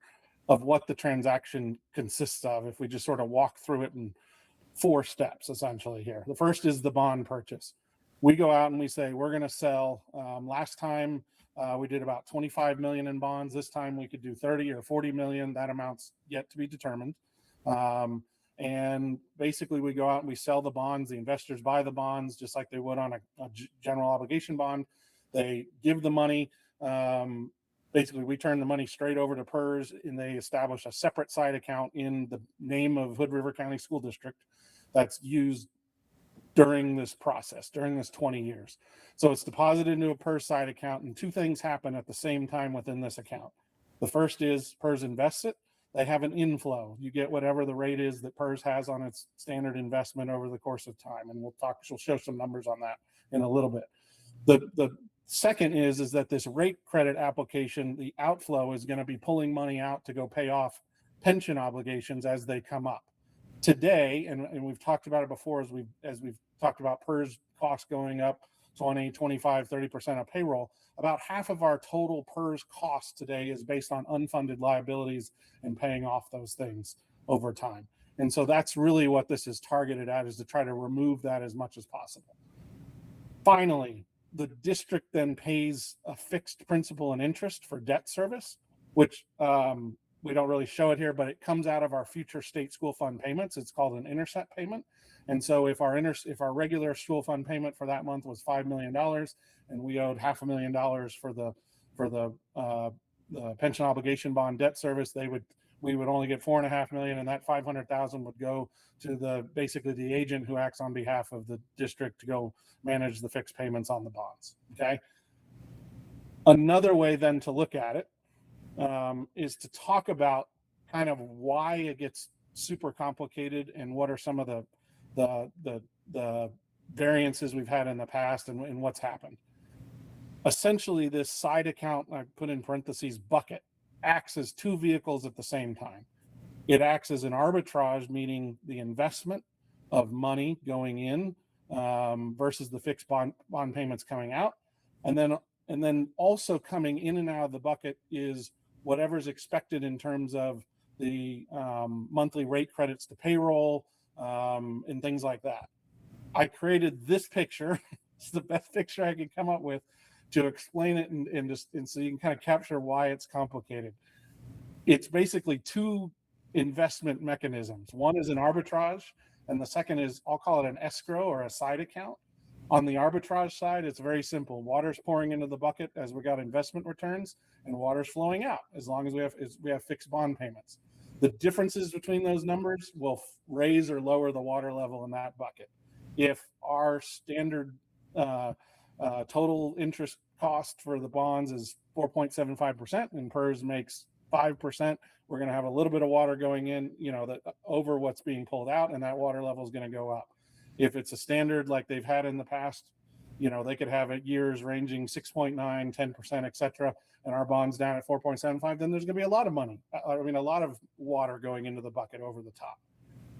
of what the transaction consists of. If we just sort of walk through it in 4 steps, essentially here. The first is the bond purchase. We go out and we say, we're going to sell. Last time we did about 25 million in bonds. This time we could do 30 or 40 million. That amount's yet to be determined. And basically we go out and we sell the bonds. The investors buy the bonds just like they would on a general obligation bond. They give the money. Basically, we turn the money straight over to PERS, and they establish a separate side account in the name of Hood River County School District that's used during this process, during this 20 years. So it's deposited into a PERS side account, and 2 things happen at the same time within this account. The first is PERS invests it. They have an inflow. You get whatever the rate is that PERS has on its standard investment over the course of time. And we'll show some numbers on that in a little bit. The second is that this rate credit application, the outflow is going to be pulling money out to go pay off pension obligations as they come up. Today, and we've talked about it before as we've talked about PERS costs going up 20, 25, 30% of payroll, about half of our total PERS cost today is based on unfunded liabilities and paying off those things over time. And so that's really what this is targeted at, is to try to remove that as much as possible. Finally, the district then pays a fixed principal and interest for debt service, which we don't really show it here, but it comes out of our future state school fund payments. It's called an intercept payment. And so if our regular school fund payment for that month was $5 million and we owed $500,000 for the pension obligation bond debt service, we would only get $4.5 million, and that $500,000 would go to basically the agent who acts on behalf of the district to go manage the fixed payments on the bonds. Okay. Another way then to look at it is to talk about kind of why it gets super complicated and what are some of the variances we've had in the past and what's happened. Essentially, this side account, I put in parentheses, bucket, acts as two vehicles at the same time. It acts as an arbitrage, meaning the investment of money going in versus the fixed bond payments coming out. And then also coming in and out of the bucket is whatever's expected in terms of the monthly rate credits to payroll and things like that. I created this picture. It's the best picture I could come up with to explain it and so you can kind of capture why it's complicated. It's basically two investment mechanisms. One is an arbitrage, and the second is, I'll call it an escrow or a side account. On the arbitrage side, it's very simple. Water's pouring into the bucket as we got investment returns, and water's flowing out as long as we have fixed bond payments. The differences between those numbers will raise or lower the water level in that bucket. If our standard total interest cost for the bonds is 4.75% and PERS makes 5%, we're going to have a little bit of water going in, over what's being pulled out, and that water level is going to go up. If it's a standard like they've had in the past, they could have it years ranging 6.9, 10%, et cetera, and our bond's down at 4.75, then there's going to be a lot of money. A lot of water going into the bucket over the top.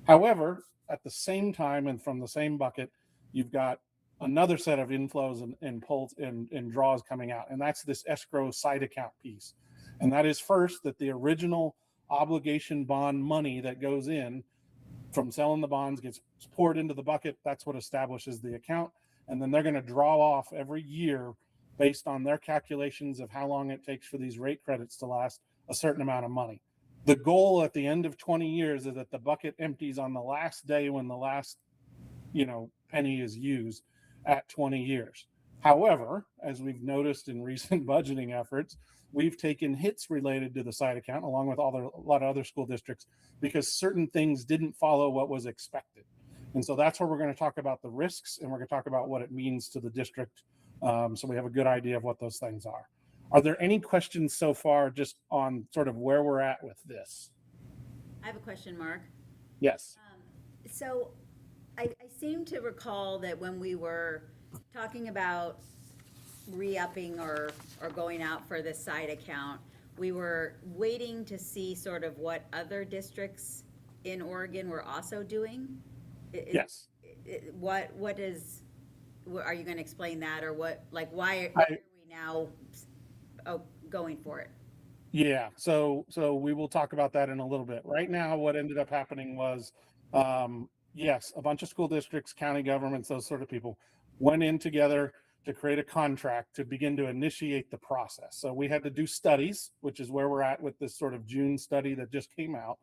However, at the same time and from the same bucket, you've got another set of inflows and pulls and draws coming out, and that's this escrow side account piece. And that is first that the original obligation bond money that goes in from selling the bonds gets poured into the bucket. That's what establishes the account. And then they're going to draw off every year based on their calculations of how long it takes for these rate credits to last a certain amount of money. The goal at the end of 20 years is that the bucket empties on the last day when the last, penny is used at 20 years. However, as we've noticed in recent budgeting efforts, we've taken hits related to the side account along with a lot of other school districts because certain things didn't follow what was expected. And so that's where we're going to talk about the risks, and we're going to talk about what it means to the district, so we have a good idea of what those things are. Are there any questions so far just on sort of where we're at with this? I have a question, Mark. Yes. So I seem to recall that when we were talking about re-upping or going out for this side account, we were waiting to see sort of what other districts in Oregon were also doing. Yes. Are you going to explain that, or why are we now going for it? Yeah, so we will talk about that in a little bit. Right now, what ended up happening was, yes, a bunch of school districts, county governments, those sort of people went in together to create a contract to begin to initiate the process. So we had to do studies, which is where we're at with this sort of June study that just came out.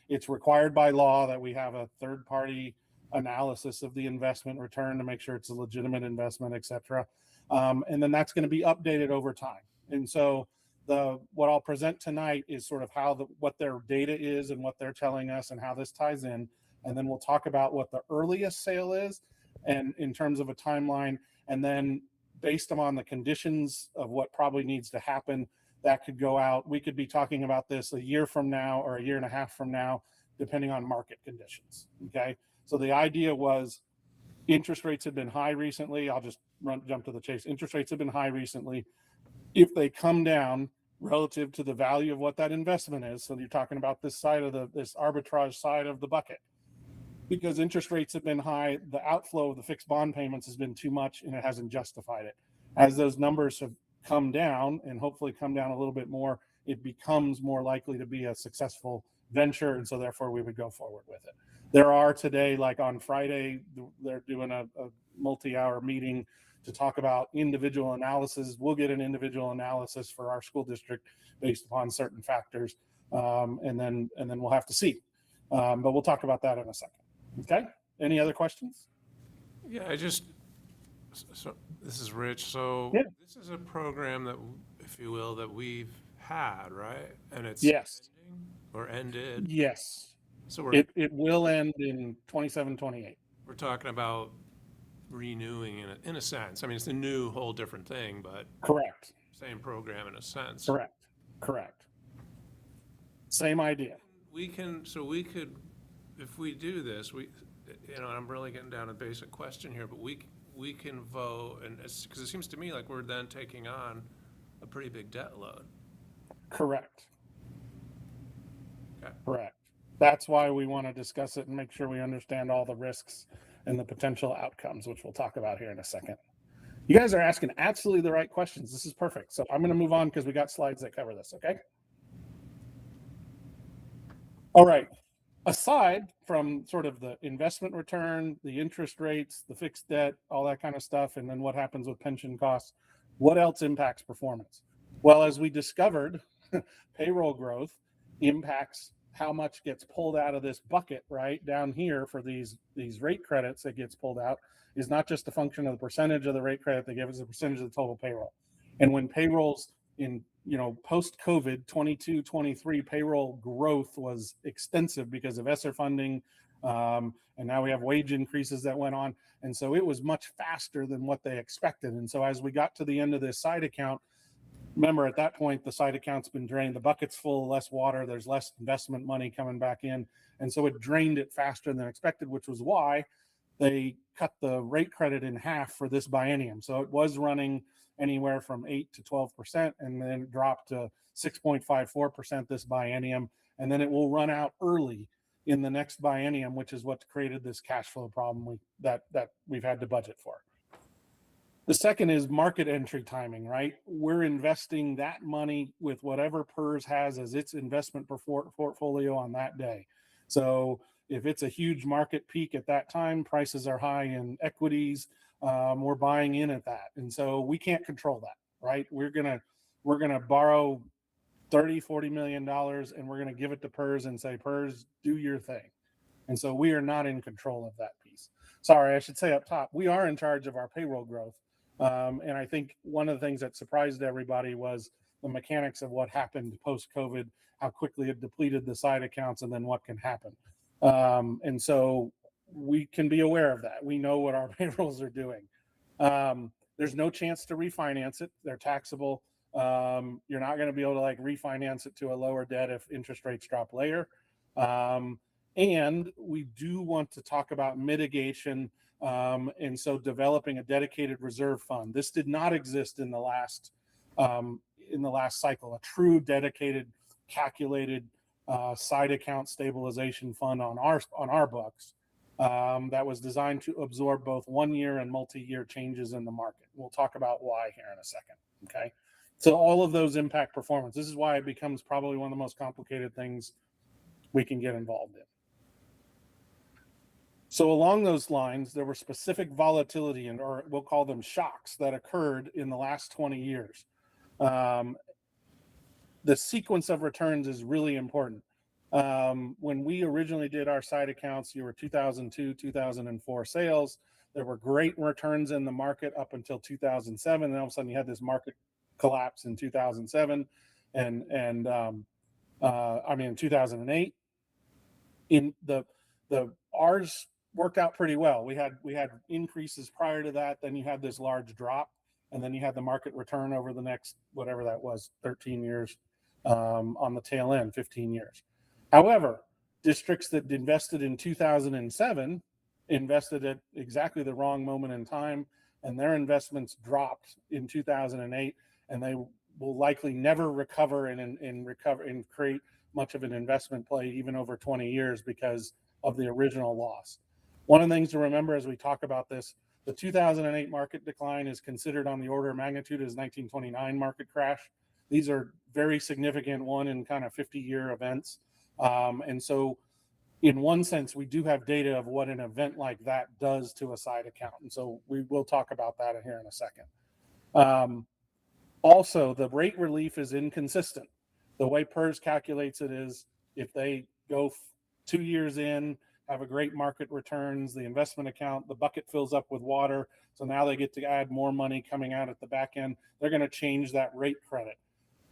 It's required by law that we have a third-party analysis of the investment return to make sure it's a legitimate investment, et cetera. And then that's going to be updated over time. And so what I'll present tonight is sort of what their data is and what they're telling us and how this ties in. And then we'll talk about what the earliest sale is and in terms of a timeline. And then based on the conditions of what probably needs to happen, that could go out. We could be talking about this a year from now or a year and a half from now, depending on market conditions. Okay. So the idea was interest rates have been high recently. I'll just jump to the chase. Interest rates have been high recently. If they come down relative to the value of what that investment is, so you're talking about this side of this arbitrage side of the bucket, because interest rates have been high, the outflow of the fixed bond payments has been too much and it hasn't justified it. As those numbers have come down and hopefully come down a little bit more, it becomes more likely to be a successful venture. And so therefore we would go forward with it. There are today, like on Friday, they're doing a multi-hour meeting to talk about individual analysis. We'll get an individual analysis for our school district based upon certain factors. And then we'll have to see. But we'll talk about that in a second. Okay. Any other questions? Yeah, so this is Rich. So Yeah. this is a program that, if you will, that we've had, right? And it's Yes. ending or ended. Yes. So It will end in 27, 28. we're talking about renewing in a sense. I mean, it's a new whole different thing, but Correct. same program in a sense. Correct. Same idea. We could, if we do this, and I'm really getting down to basic question here, but we can vote, and because it seems to me like we're then taking on a pretty big debt load. Correct. Okay. Correct. That's why we want to discuss it and make sure we understand all the risks and the potential outcomes, which we'll talk about here in a second. You guys are asking absolutely the right questions. This is perfect. So I'm going to move on because we got slides that cover this. Okay. All right. Aside from sort of the investment return, the interest rates, the fixed debt, all that kind of stuff, and then what happens with pension costs, what else impacts performance? Well, as we discovered, payroll growth impacts how much gets pulled out of this bucket right down here for these rate credits that gets pulled out is not just a function of the percentage of the rate credit they give, it's a percentage of the total payroll. And when payrolls in post-COVID 22, 23 payroll growth was extensive because of ESSER funding. And now we have wage increases that went on. And so it was much faster than what they expected. And so as we got to the end of this side account, remember at that point, the side account's been drained, the bucket's full, less water, there's less investment money coming back in. And so it drained it faster than expected, which was why they cut the rate credit in half for this biennium. So it was running anywhere from 8 to 12%, and then it dropped to 6.54% this biennium. And then it will run out early in the next biennium, which is what created this cash flow problem that we've had to budget for. The second is market entry timing, right? We're investing that money with whatever PERS has as its investment portfolio on that day. So if it's a huge market peak at that time, prices are high in equities, we're buying in at that. And so we can't control that, right? We're gonna borrow $30-40 million and we're gonna give it to PERS and say, PERS, do your thing. And so we are not in control of that piece. Sorry, I should say up top, we are in charge of our payroll growth. And I think one of the things that surprised everybody was the mechanics of what happened post-COVID, how quickly it depleted the side accounts, and then what can happen. And so we can be aware of that. We know what our payrolls are doing. There's no chance to refinance it. They're taxable. You're not going to be able to refinance it to a lower debt if interest rates drop later. And we do want to talk about mitigation. And so developing a dedicated reserve fund. This did not exist in the last cycle, a true dedicated calculated side account stabilization fund on our books that was designed to absorb both 1 year and multi-year changes in the market. We'll talk about why here in a second. Okay. So all of those impact performance. This is why it becomes probably one of the most complicated things we can get involved in. So along those lines, there were specific volatility or we'll call them shocks that occurred in the last 20 years. The sequence of returns is really important. When we originally did our side accounts, you were 2002, 2004 sales. There were great returns in the market up until 2007. And all of a sudden you had this market collapse in 2007 and 2008. In the ours worked out pretty well. We had increases prior to that. Then you had this large drop, and then you had the market return over the next, whatever that was, 13 years on the tail end, 15 years. However, districts that invested in 2007 invested at exactly the wrong moment in time, and their investments dropped in 2008, and they will likely never recover and create much of an investment play even over 20 years because of the original loss. One of the things to remember as we talk about this, the 2008 market decline is considered on the order of magnitude as 1929 market crash. These are very significant, one in kind of 50-year events. And so in one sense, we do have data of what an event like that does to a side account. And so we will talk about that here in a second. Also, the rate relief is inconsistent. The way PERS calculates it is if they go 2 years in, have a great market returns, the investment account, the bucket fills up with water. So now they get to add more money coming out at the back end. They're going to change that rate credit.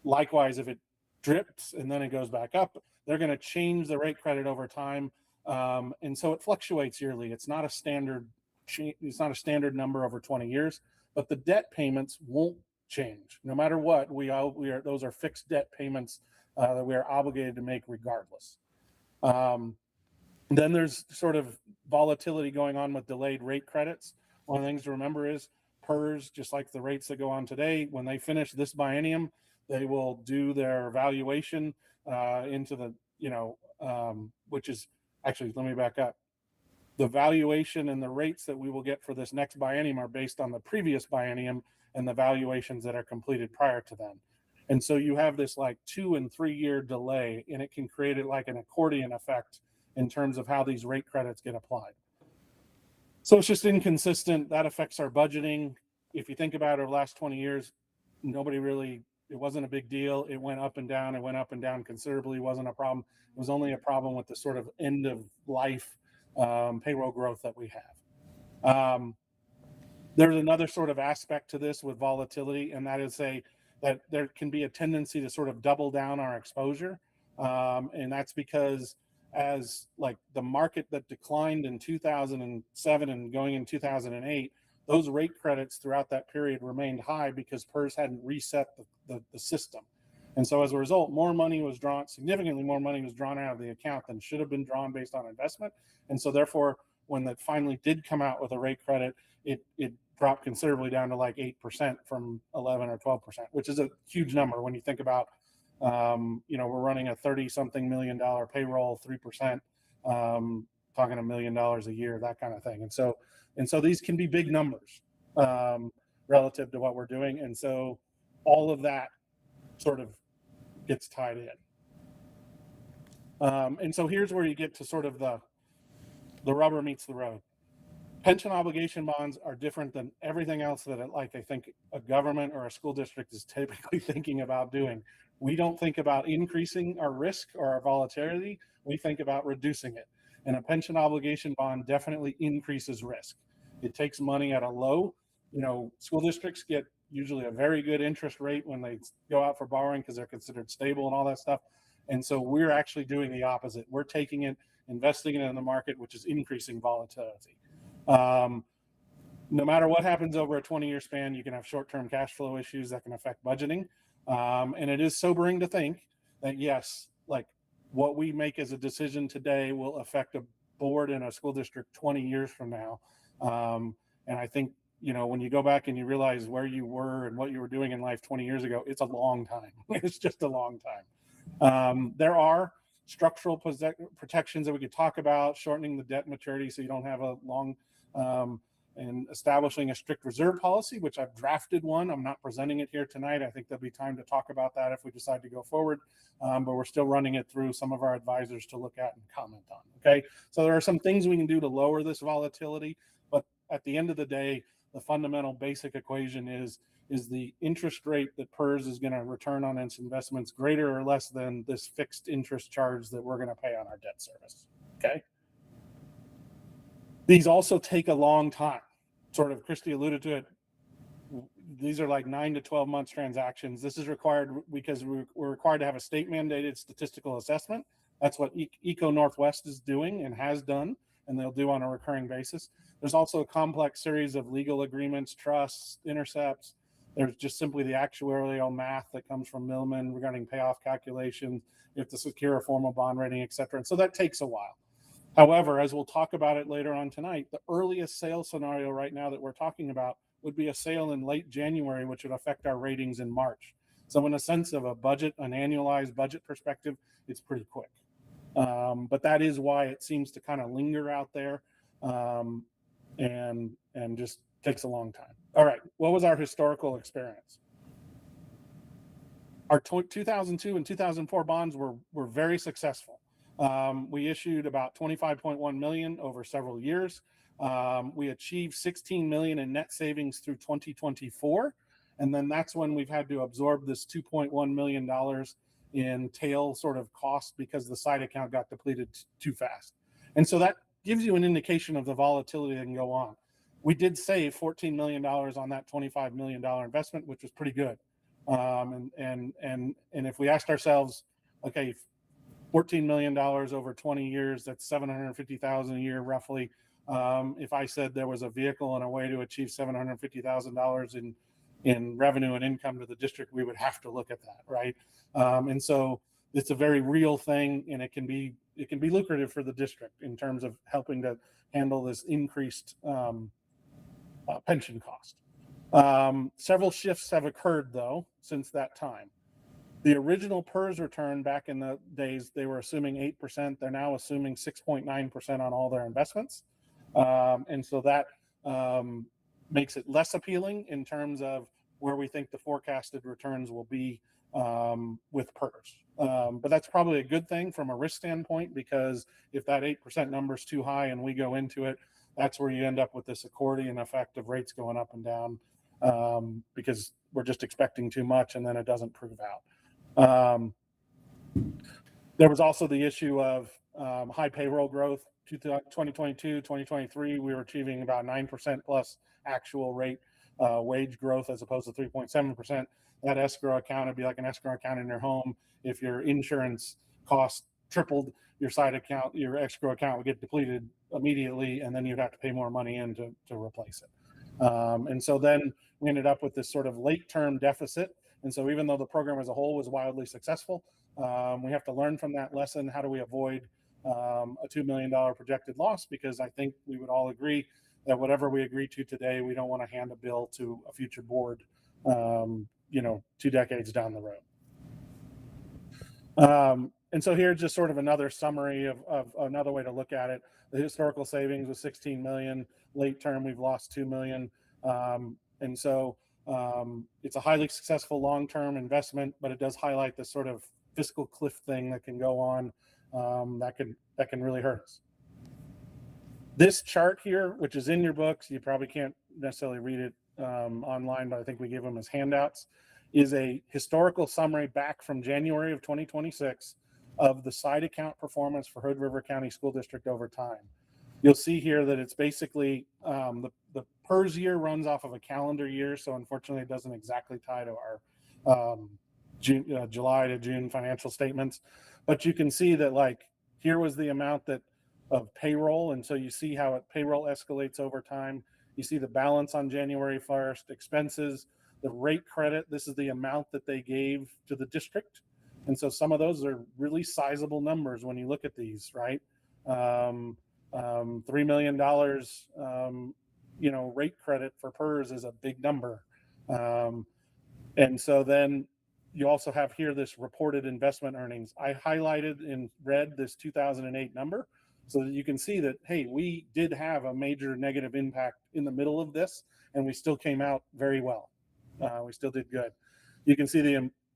Likewise, if it drips and then it goes back up, they're going to change the rate credit over time. And so it fluctuates yearly. It's not a standard number over 20 years, but the debt payments won't change. No matter what, those are fixed debt payments that we are obligated to make regardless. Then there's sort of volatility going on with delayed rate credits. One of the things to remember is PERS, just like the rates that go on today, when they finish this biennium, they will do their valuation into the, which is actually, let me back up. The valuation and the rates that we will get for this next biennium are based on the previous biennium and the valuations that are completed prior to them. And so you have this like 2 and 3 year delay, and it can create it like an accordion effect in terms of how these rate credits get applied. So it's just inconsistent. That affects our budgeting. If you think about it over the last 20 years, it wasn't a big deal. It went up and down. It went up and down considerably. It wasn't a problem. It was only a problem with the sort of end of life payroll growth that we have. There's another sort of aspect to this with volatility, and that is that there can be a tendency to sort of double down our exposure. And that's because as like the market that declined in 2007 and going in 2008, those rate credits throughout that period remained high because PERS hadn't reset the system. And so as a result, significantly more money was drawn out of the account than should have been drawn based on investment. And so therefore, when that finally did come out with a rate credit, it dropped considerably down to like 8% from 11 or 12%, which is a huge number when you think about, we're running a 30-something million dollar payroll, 3%, talking $1 million a year, that kind of thing. And so these can be big numbers relative to what we're doing. And so all of that sort of gets tied in. And so here's where you get to sort of the rubber meets the road. Pension obligation bonds are different than everything else that I think a government or a school district is typically thinking about doing. We don't think about increasing our risk or our volatility. We think about reducing it. And a pension obligation bond definitely increases risk. It takes money at a low. School districts get usually a very good interest rate when they go out for borrowing because they're considered stable and all that stuff. And so we're actually doing the opposite. We're taking it, investing it in the market, which is increasing volatility. No matter what happens over a 20-year span, you can have short-term cash flow issues that can affect budgeting. And it is sobering to think that, yes, like what we make as a decision today will affect a board in a school district 20 years from now. And I think, when you go back and you realize where you were and what you were doing in life 20 years ago, it's a long time. It's just a long time. There are structural protections that we could talk about, shortening the debt maturity so you don't have a long, and establishing a strict reserve policy, which I've drafted one. I'm not presenting it here tonight. I think there'll be time to talk about that if we decide to go forward, but we're still running it through some of our advisors to look at and comment on. Okay, so there are some things we can do to lower this volatility, but at the end of the day, the fundamental basic equation is the interest rate that PERS is going to return on its investments greater or less than this fixed interest charge that we're going to pay on our debt service. Okay. These also take a long time. Sort of, Christy alluded to it. These are like 9 to 12 months transactions. This is required because we're required to have a state mandated statistical assessment. That's what Eco Northwest is doing and has done, and they'll do on a recurring basis. There's also a complex series of legal agreements, trusts, intercepts. There's just simply the actuarial math that comes from Millman regarding payoff calculations. You have to secure a formal bond rating, et cetera. And so that takes a while. However, as we'll talk about it later on tonight, the earliest sale scenario right now that we're talking about would be a sale in late January, which would affect our ratings in March. So in a sense of an annualized budget perspective, it's pretty quick. But that is why it seems to kind of linger out there, and just takes a long time. All right, what was our historical experience? Our 2002 and 2004 bonds were very successful. We issued about 25.1 million over several years. We achieved 16 million in net savings through 2024, and then that's when we've had to absorb this 2.1 million dollars in tail sort of cost because the side account got depleted too fast. And so that gives you an indication of the volatility that can go on. We did save $14 million on that $25 million investment, which was pretty good. And if we asked ourselves, okay, $14 million over 20 years, that's 750,000 a year roughly. If I said there was a vehicle and a way to achieve $750,000 in revenue and income to the district, we would have to look at that, right? And so it's a very real thing, and it can be lucrative for the district in terms of helping to handle this increased pension cost. Several shifts have occurred though since that time. The original PERS return back in the days, they were assuming 8%. They're now assuming 6.9% on all their investments. And so that makes it less appealing in terms of where we think the forecasted returns will be with PERS. But that's probably a good thing from a risk standpoint, because if that 8% number is too high and we go into it, that's where you end up with this accordion effect of rates going up and down, because we're just expecting too much and then it doesn't prove out. There was also the issue of high payroll growth. 2022, 2023, we were achieving about 9% plus actual rate wage growth as opposed to 3.7%. That escrow account would be like an escrow account in your home. If your insurance cost tripled, your side account, your escrow account would get depleted immediately, and then you'd have to pay more money in to replace it. And so then we ended up with this sort of late term deficit. And so even though the program as a whole was wildly successful, we have to learn from that lesson. How do we avoid a $2 million projected loss? Because I think we would all agree that whatever we agree to today, we don't want to hand a bill to a future board, 2 decades down the road. And so here's just sort of another summary of another way to look at it. The historical savings was 16 million. Late term, we've lost 2 million. And so it's a highly successful long-term investment, but it does highlight this sort of fiscal cliff thing that can go on, that can really hurt us. This chart here, which is in your books, you probably can't necessarily read it online, but I think we give them as handouts, is a historical summary back from January of 2026 of the side account performance for Hood River County School District over time. You'll see here that it's basically the PERS year runs off of a calendar year, so unfortunately it doesn't exactly tie to our July to June financial statements. But you can see that, like, here was the amount that of payroll, and so you see how payroll escalates over time. You see the balance on January 1st, expenses, the rate credit. This is the amount that they gave to the district, and so some of those are really sizable numbers when you look at these, right? $3 million, rate credit for PERS is a big number. And so then you also have here this reported investment earnings. I highlighted in red this 2008 number so that you can see that, hey, we did have a major negative impact in the middle of this, and we still came out very well. We still did good. You can see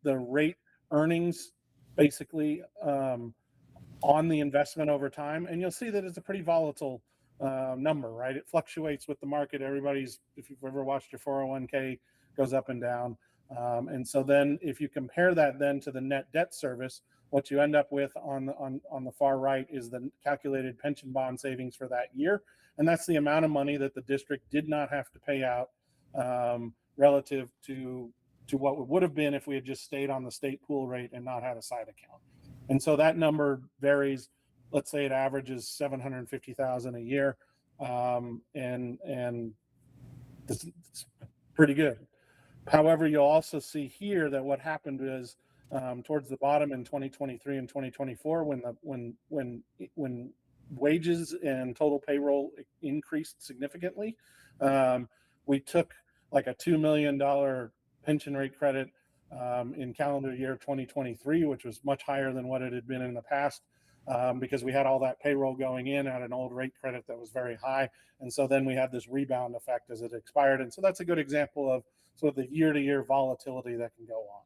the rate earnings basically on the investment over time, and you'll see that it's a pretty volatile number, right? It fluctuates with the market. If you've ever watched your 401k, goes up and down. And so then if you compare that then to the net debt service, what you end up with on the far right is the calculated pension bond savings for that year. And that's the amount of money that the district did not have to pay out relative to what it would have been if we had just stayed on the state pool rate and not had a side account. And so that number varies. Let's say it averages 750,000 a year, and it's pretty good. However, you'll also see here that what happened is towards the bottom in 2023 and 2024, when wages and total payroll increased significantly, we took like a $2 million pension rate credit in calendar year 2023, which was much higher than what it had been in the past. because we had all that payroll going in at an old rate credit that was very high. And so then we had this rebound effect as it expired. And so that's a good example of sort of the year-to-year volatility that can go on.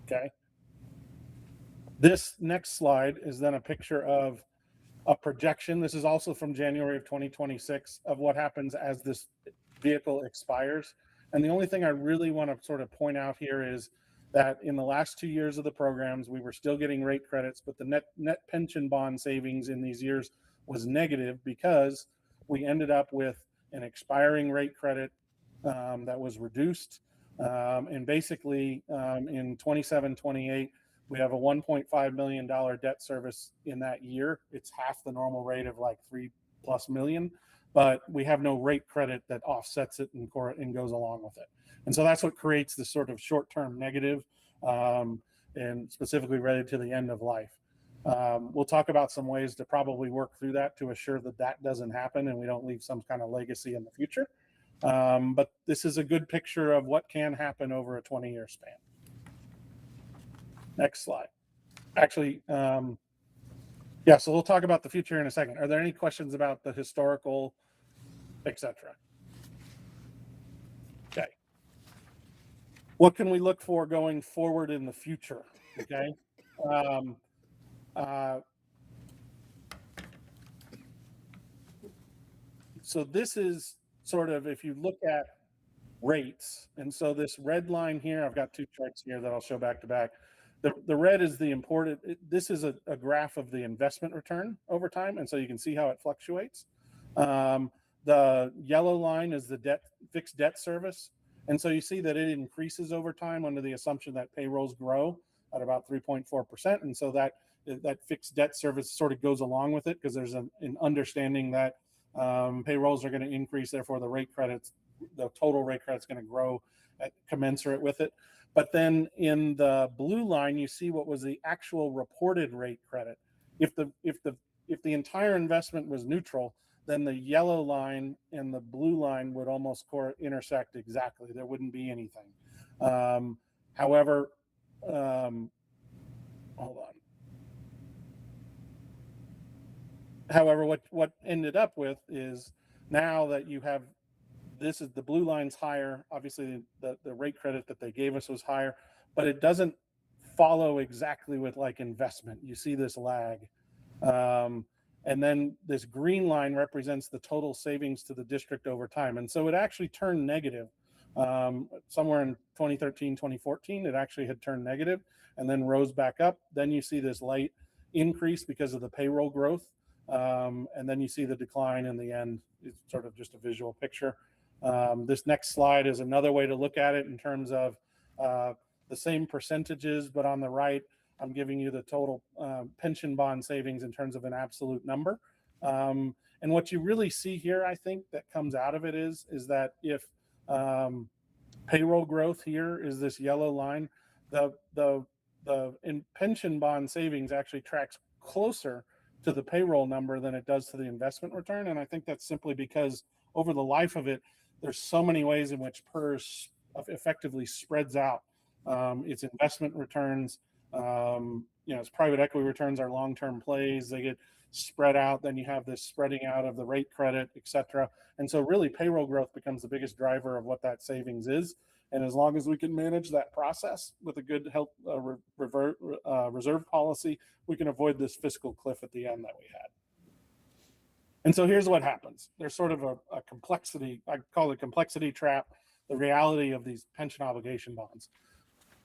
Okay. This next slide is then a picture of a projection. This is also from January of 2026 of what happens as this vehicle expires. And the only thing I really want to sort of point out here is that in the last 2 years of the programs, we were still getting rate credits, but the net pension bond savings in these years was negative because we ended up with an expiring rate credit that was reduced. And basically in 27, 28, we have a $1.5 million debt service in that year. It's half the normal rate of like 3+ million, but we have no rate credit that offsets it and goes along with it. And so that's what creates this sort of short-term negative, and specifically related to the end of life. We'll talk about some ways to probably work through that to assure that that doesn't happen and we don't leave some kind of legacy in the future. But this is a good picture of what can happen over a 20-year span. Next slide. Actually, yeah, so we'll talk about the future in a second. Are there any questions about the historical, etc.? Okay. What can we look for going forward in the future? Okay. So this is sort of, if you look at rates, and so this red line here, I've got two charts here that I'll show back to back. The red is the important, this is a graph of the investment return over time, and so you can see how it fluctuates. The yellow line is the fixed debt service, and so you see that it increases over time under the assumption that payrolls grow at about 3.4%, and so that fixed debt service sort of goes along with it because there's an understanding that payrolls are going to increase, therefore the total rate credit's going to grow commensurate with it. But then in the blue line, you see what was the actual reported rate credit. If the entire investment was neutral, then the yellow line and the blue line would almost intersect exactly. There wouldn't be anything. However, hold on. However, what ended up with is now that you have, this is the blue line's higher. Obviously, the rate credit that they gave us was higher, but it doesn't follow exactly with like investment. You see this lag. And then this green line represents the total savings to the district over time. And so it actually turned negative somewhere in 2013, 2014. It actually had turned negative and then rose back up. Then you see this light increase because of the payroll growth. And then you see the decline in the end. It's sort of just a visual picture. This next slide is another way to look at it in terms of the same percentages, but on the right, I'm giving you the total pension bond savings in terms of an absolute number. And what you really see here, I think, that comes out of it is that if payroll growth here is this yellow line, the pension bond savings actually tracks closer to the payroll number than it does to the investment return. And I think that's simply because over the life of it, there's so many ways in which PERS effectively spreads out its investment returns. Its private equity returns are long-term plays. They get spread out. Then you have this spreading out of the rate credit, et cetera. And so really payroll growth becomes the biggest driver of what that savings is. And as long as we can manage that process with a good reserve policy, we can avoid this fiscal cliff at the end that we had. And so here's what happens. There's sort of a complexity, I call it complexity trap, the reality of these pension obligation bonds.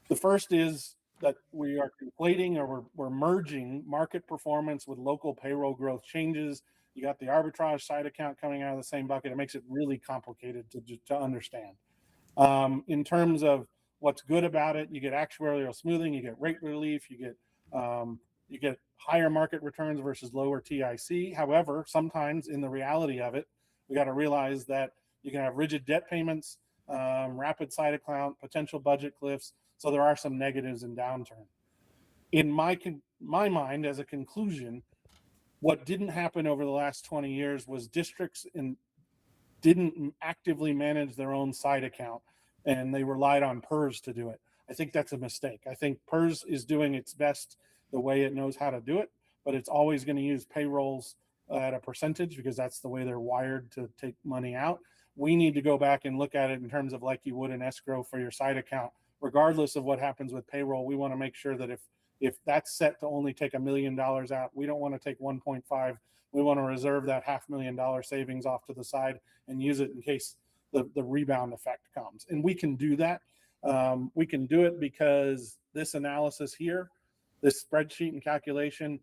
The first is that we are conflating, or we're merging market performance with local payroll growth changes. You got the arbitrage side account coming out of the same bucket. It makes it really complicated to understand. In terms of what's good about it, you get actuarial smoothing, you get rate relief, you get higher market returns versus lower TIC. However, sometimes in the reality of it, we got to realize that you can have rigid debt payments, rapid side account, potential budget cliffs. So there are some negatives in downturn. In my mind, as a conclusion, what didn't happen over the last 20 years was districts didn't actively manage their own side account, and they relied on PERS to do it. I think that's a mistake. I think PERS is doing its best the way it knows how to do it, but it's always going to use payrolls at a percentage because that's the way they're wired to take money out. We need to go back and look at it in terms of like you would an escrow for your side account. Regardless of what happens with payroll, we want to make sure that if that's set to only take $1 million out, we don't want to take 1.5. We want to reserve that $500,000 savings off to the side and use it in case the rebound effect comes. And we can do that. We can do it because this analysis here, this spreadsheet and calculation,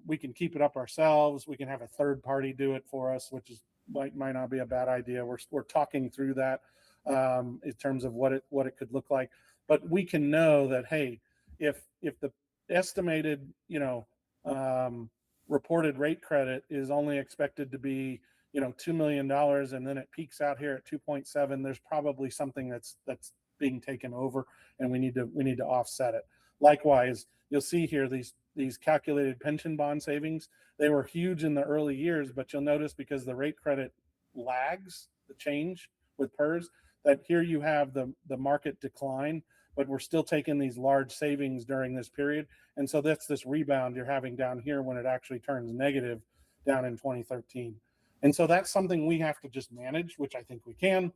we can keep it up ourselves. We can have a third party do it for us, which is might not be a bad idea. We're talking through that in terms of what it could look like. But we can know that, hey, if the estimated reported rate credit is only expected to be $2 million and then it peaks out here at 2.7, there's probably something that's being taken over, and we need to offset it. Likewise, you'll see here these calculated pension bond savings. They were huge in the early years, but you'll notice because the rate credit lags the change with PERS, that here you have the market decline, but we're still taking these large savings during this period. And so that's this rebound you're having down here when it actually turns negative down in 2013. And so that's something we have to just manage, which I think we can.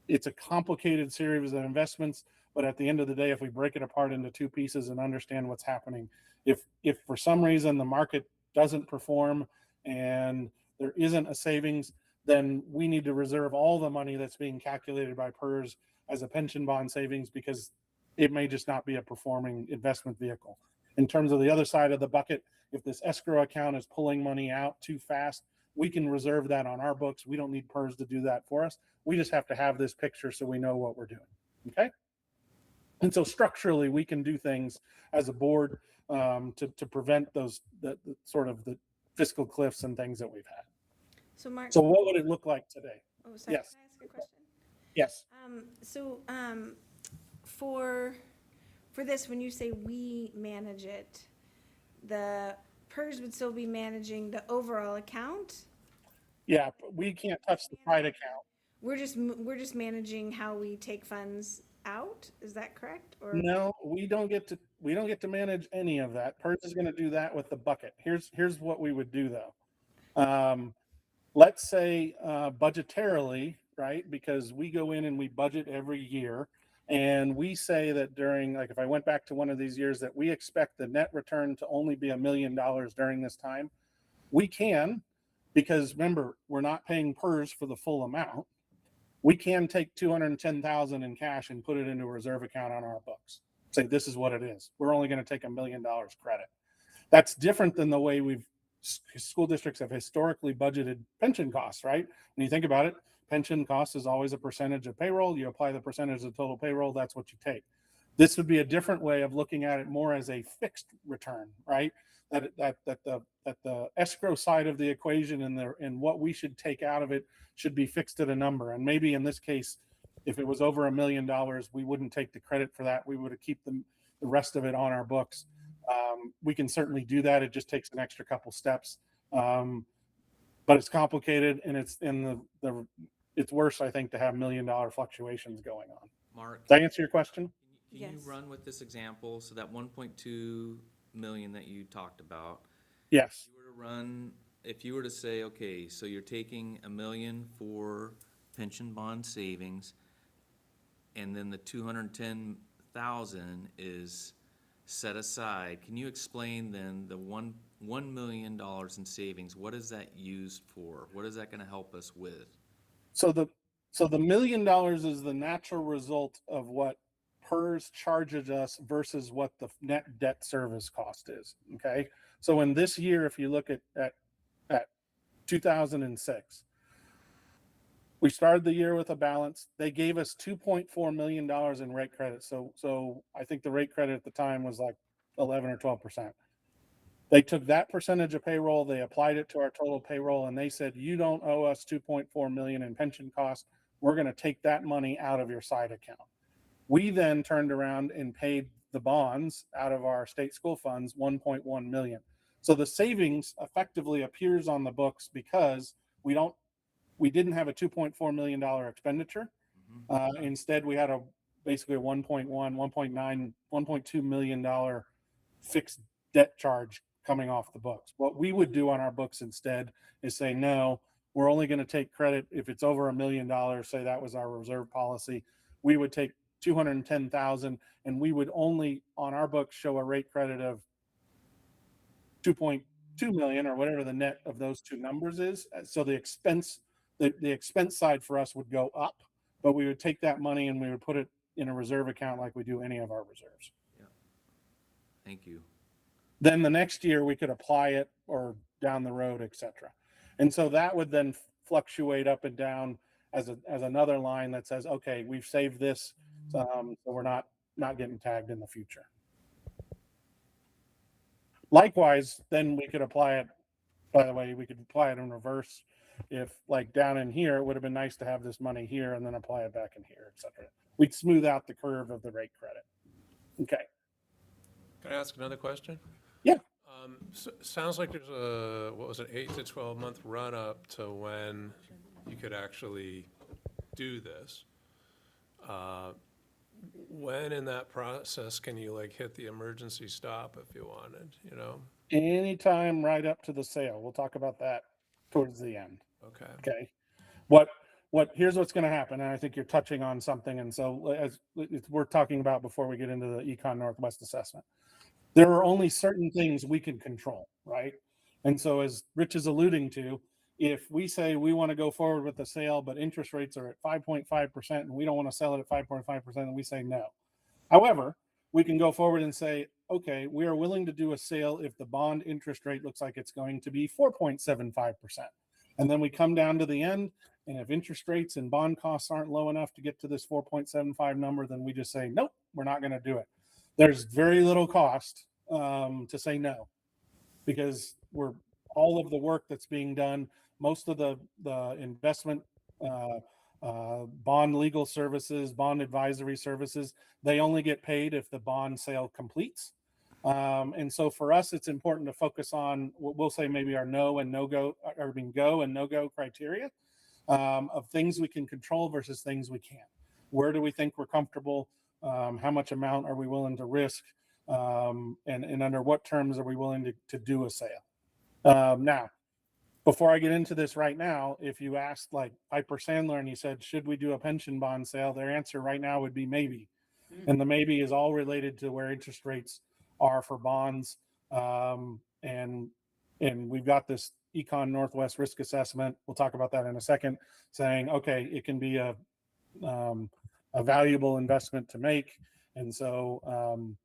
It's a complicated series of investments, but at the end of the day, if we break it apart into two pieces and understand what's happening, if for some reason the market doesn't perform and there isn't a savings, then we need to reserve all the money that's being calculated by PERS as a pension bond savings because it may just not be a performing investment vehicle. In terms of the other side of the bucket, if this escrow account is pulling money out too fast, we can reserve that on our books. We don't need PERS to do that for us. We just have to have this picture so we know what we're doing. Okay. And so structurally, we can do things as a board to prevent those the sort of the fiscal cliffs and things that we've had. So Mark. So what would it look like today? Oh, sorry. Yes. Can I ask a question? Yes. For this, when you say we manage it, the PERS would still be managing the overall account? Yeah, we can't touch the side account. We're just managing how we take funds out. Is that correct? Or No, we don't get to manage any of that. PERS is going to do that with the bucket. Here's what we would do though. Let's say budgetarily, right? Because we go in and we budget every year, and we say that during, like, if I went back to one of these years, that we expect the net return to only be $1 million during this time. We can, because remember, we're not paying PERS for the full amount. We can take $210,000 in cash and put it into a reserve account on our books. Say this is what it is. We're only going to take $1 million credit. That's different than the way school districts have historically budgeted pension costs, right? When you think about it, pension cost is always a percentage of payroll. You apply the percentage of total payroll, that's what you take. This would be a different way of looking at it, more as a fixed return, right? That the escrow side of the equation and what we should take out of it should be fixed at a number. And maybe in this case, if it was over $1 million, we wouldn't take the credit for that. We would keep the rest of it on our books. We can certainly do that. It just takes an extra couple steps, but it's complicated, and it's worse, I think, to have $1 million fluctuations going on. Mark, Did I answer your question? can Yes. you run with this example? So that 1.2 million that you talked about, Yes. if you were to say, okay, so you're taking $1 million for pension bond savings, and then the 210,000 is set aside. Can you explain then the $1 million in savings? What is that used for? What is that going to help us with? So the $1 million is the natural result of what PERS charges us versus what the net debt service cost is. Okay. So in this year, if you look at 2006, we started the year with a balance. They gave us $2.4 million in rate credit. So I think the rate credit at the time was like 11 or 12%. They took that percentage of payroll, they applied it to our total payroll, and they said, you don't owe us $2.4 million in pension costs. We're going to take that money out of your side account. We then turned around and paid the bonds out of our state school funds, $1.1 million. So the savings effectively appears on the books because we didn't have a $2.4 million expenditure. Instead, we had basically a $1.1, $1.9, $1.2 million fixed debt charge coming off the books. What we would do on our books instead is say, no, we're only going to take credit if it's over $1 million. Say that was our reserve policy. We would take 210,000 and we would only on our books show a rate credit of 2.2 million or whatever the net of those two numbers is. So the expense side for us would go up, but we would take that money and we would put it in a reserve account like we do any of our reserves. Thank you. Then the next year we could apply it or down the road, etc. And so that would then fluctuate up and down as another line that says, okay, we've saved this, so we're not getting tagged in the future. Likewise, then we could apply it, by the way, we could apply it in reverse. If like down in here, it would have been nice to have this money here and then apply it back in here, etc. We'd smooth out the curve of the rate credit. Okay. Can I ask another question? Yeah. Sounds like there's a, what was it, 8 to 12 month run up to when you could actually do this. When in that process can you like hit the emergency stop if you wanted, you know? Anytime right up to the sale. We'll talk about that towards the end. Okay. Okay. Here's what's going to happen. And I think you're touching on something. And so as we're talking about before we get into the Econ Northwest assessment, there are only certain things we can control, right? And so as Rich is alluding to, if we say we want to go forward with the sale, but interest rates are at 5.5% and we don't want to sell it at 5.5%, and we say no. However, we can go forward and say, okay, we are willing to do a sale if the bond interest rate looks like it's going to be 4.75%. And then we come down to the end, and if interest rates and bond costs aren't low enough to get to this 4.75 number, then we just say, nope, we're not going to do it. There's very little cost to say no, because all of the work that's being done, most of the investment, bond legal services, bond advisory services, they only get paid if the bond sale completes. And so for us, it's important to focus on what we'll say maybe our no and no go, or go and no go criteria of things we can control versus things we can't. Where do we think we're comfortable? How much amount are we willing to risk? And under what terms are we willing to do a sale? Now, before I get into this right now, if you asked like Piper Sandler and you said, should we do a pension bond sale? Their answer right now would be maybe. And the maybe is all related to where interest rates are for bonds. And we've got this Econ Northwest risk assessment. We'll talk about that in a second, saying, okay, it can be a valuable investment to make. And so,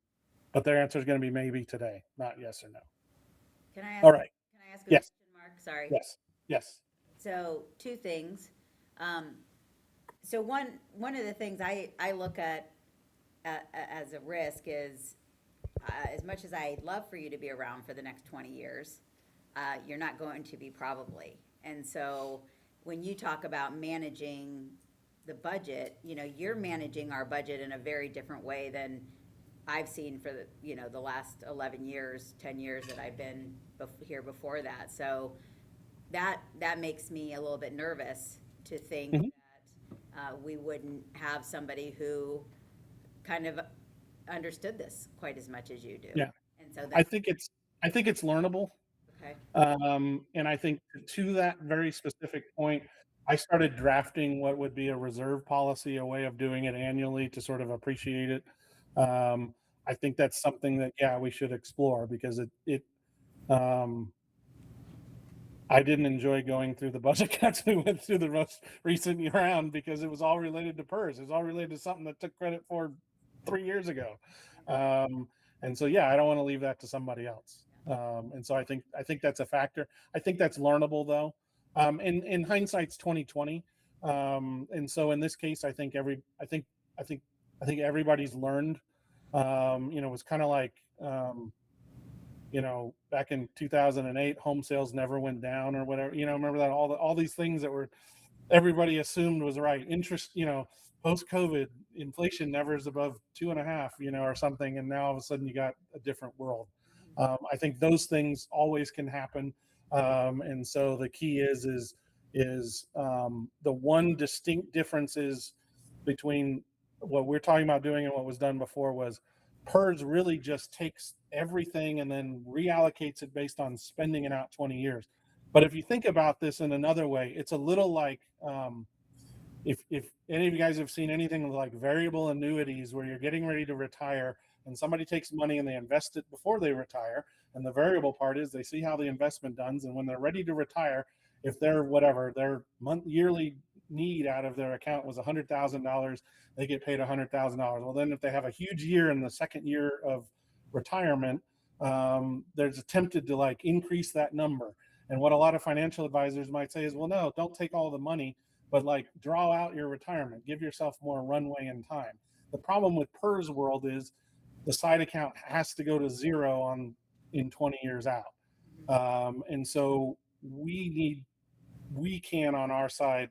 but their answer is going to be maybe today, not yes or no. Can I ask, All right. Can I ask a Yes. question, Mark? Sorry. Yes. So two things. So one of the things I look at as a risk is, as much as I'd love for you to be around for the next 20 years, you're not going to be probably. And so when you talk about managing the budget, you know, you're managing our budget in a very different way than I've seen for the last 11 years, 10 years that I've been here before that. So that makes me a little bit nervous to think that we wouldn't have somebody who kind of understood this quite as much as you do. Yeah. And so I think it's learnable. okay. And I think to that very specific point, I started drafting what would be a reserve policy, a way of doing it annually to sort of appreciate it. I think that's something that, yeah, we should explore, because I didn't enjoy going through the budget cuts we went through the most recent round, because it was all related to PERS. It was all related to something that took credit for 3 years ago. And so, yeah, I don't want to leave that to somebody else. And so I think that's a factor. I think that's learnable though. In hindsight's 2020. And so in this case, I think everybody's learned. It was kind of like, back in 2008, home sales never went down or whatever, remember that all these things that were, everybody assumed was right. Interest, post-COVID, inflation never is above 2.5, or something. And now all of a sudden you got a different world. I think those things always can happen. And so the key is the one distinct difference is between what we're talking about doing and what was done before was PERS really just takes everything and then reallocates it based on spending it out 20 years. But if you think about this in another way, it's a little like if any of you guys have seen anything like variable annuities where you're getting ready to retire and somebody takes money and they invest it before they retire, and the variable part is they see how the investment does, and when they're ready to retire, if their whatever their yearly need out of their account was $100,000, they get paid $100,000. Well, then if they have a huge year in the second year of retirement, there's attempted to like increase that number. And what a lot of financial advisors might say is, well, no, don't take all the money, but like draw out your retirement, give yourself more runway and time. The problem with PERS world is the side account has to go to zero in 20 years out. And so we can on our side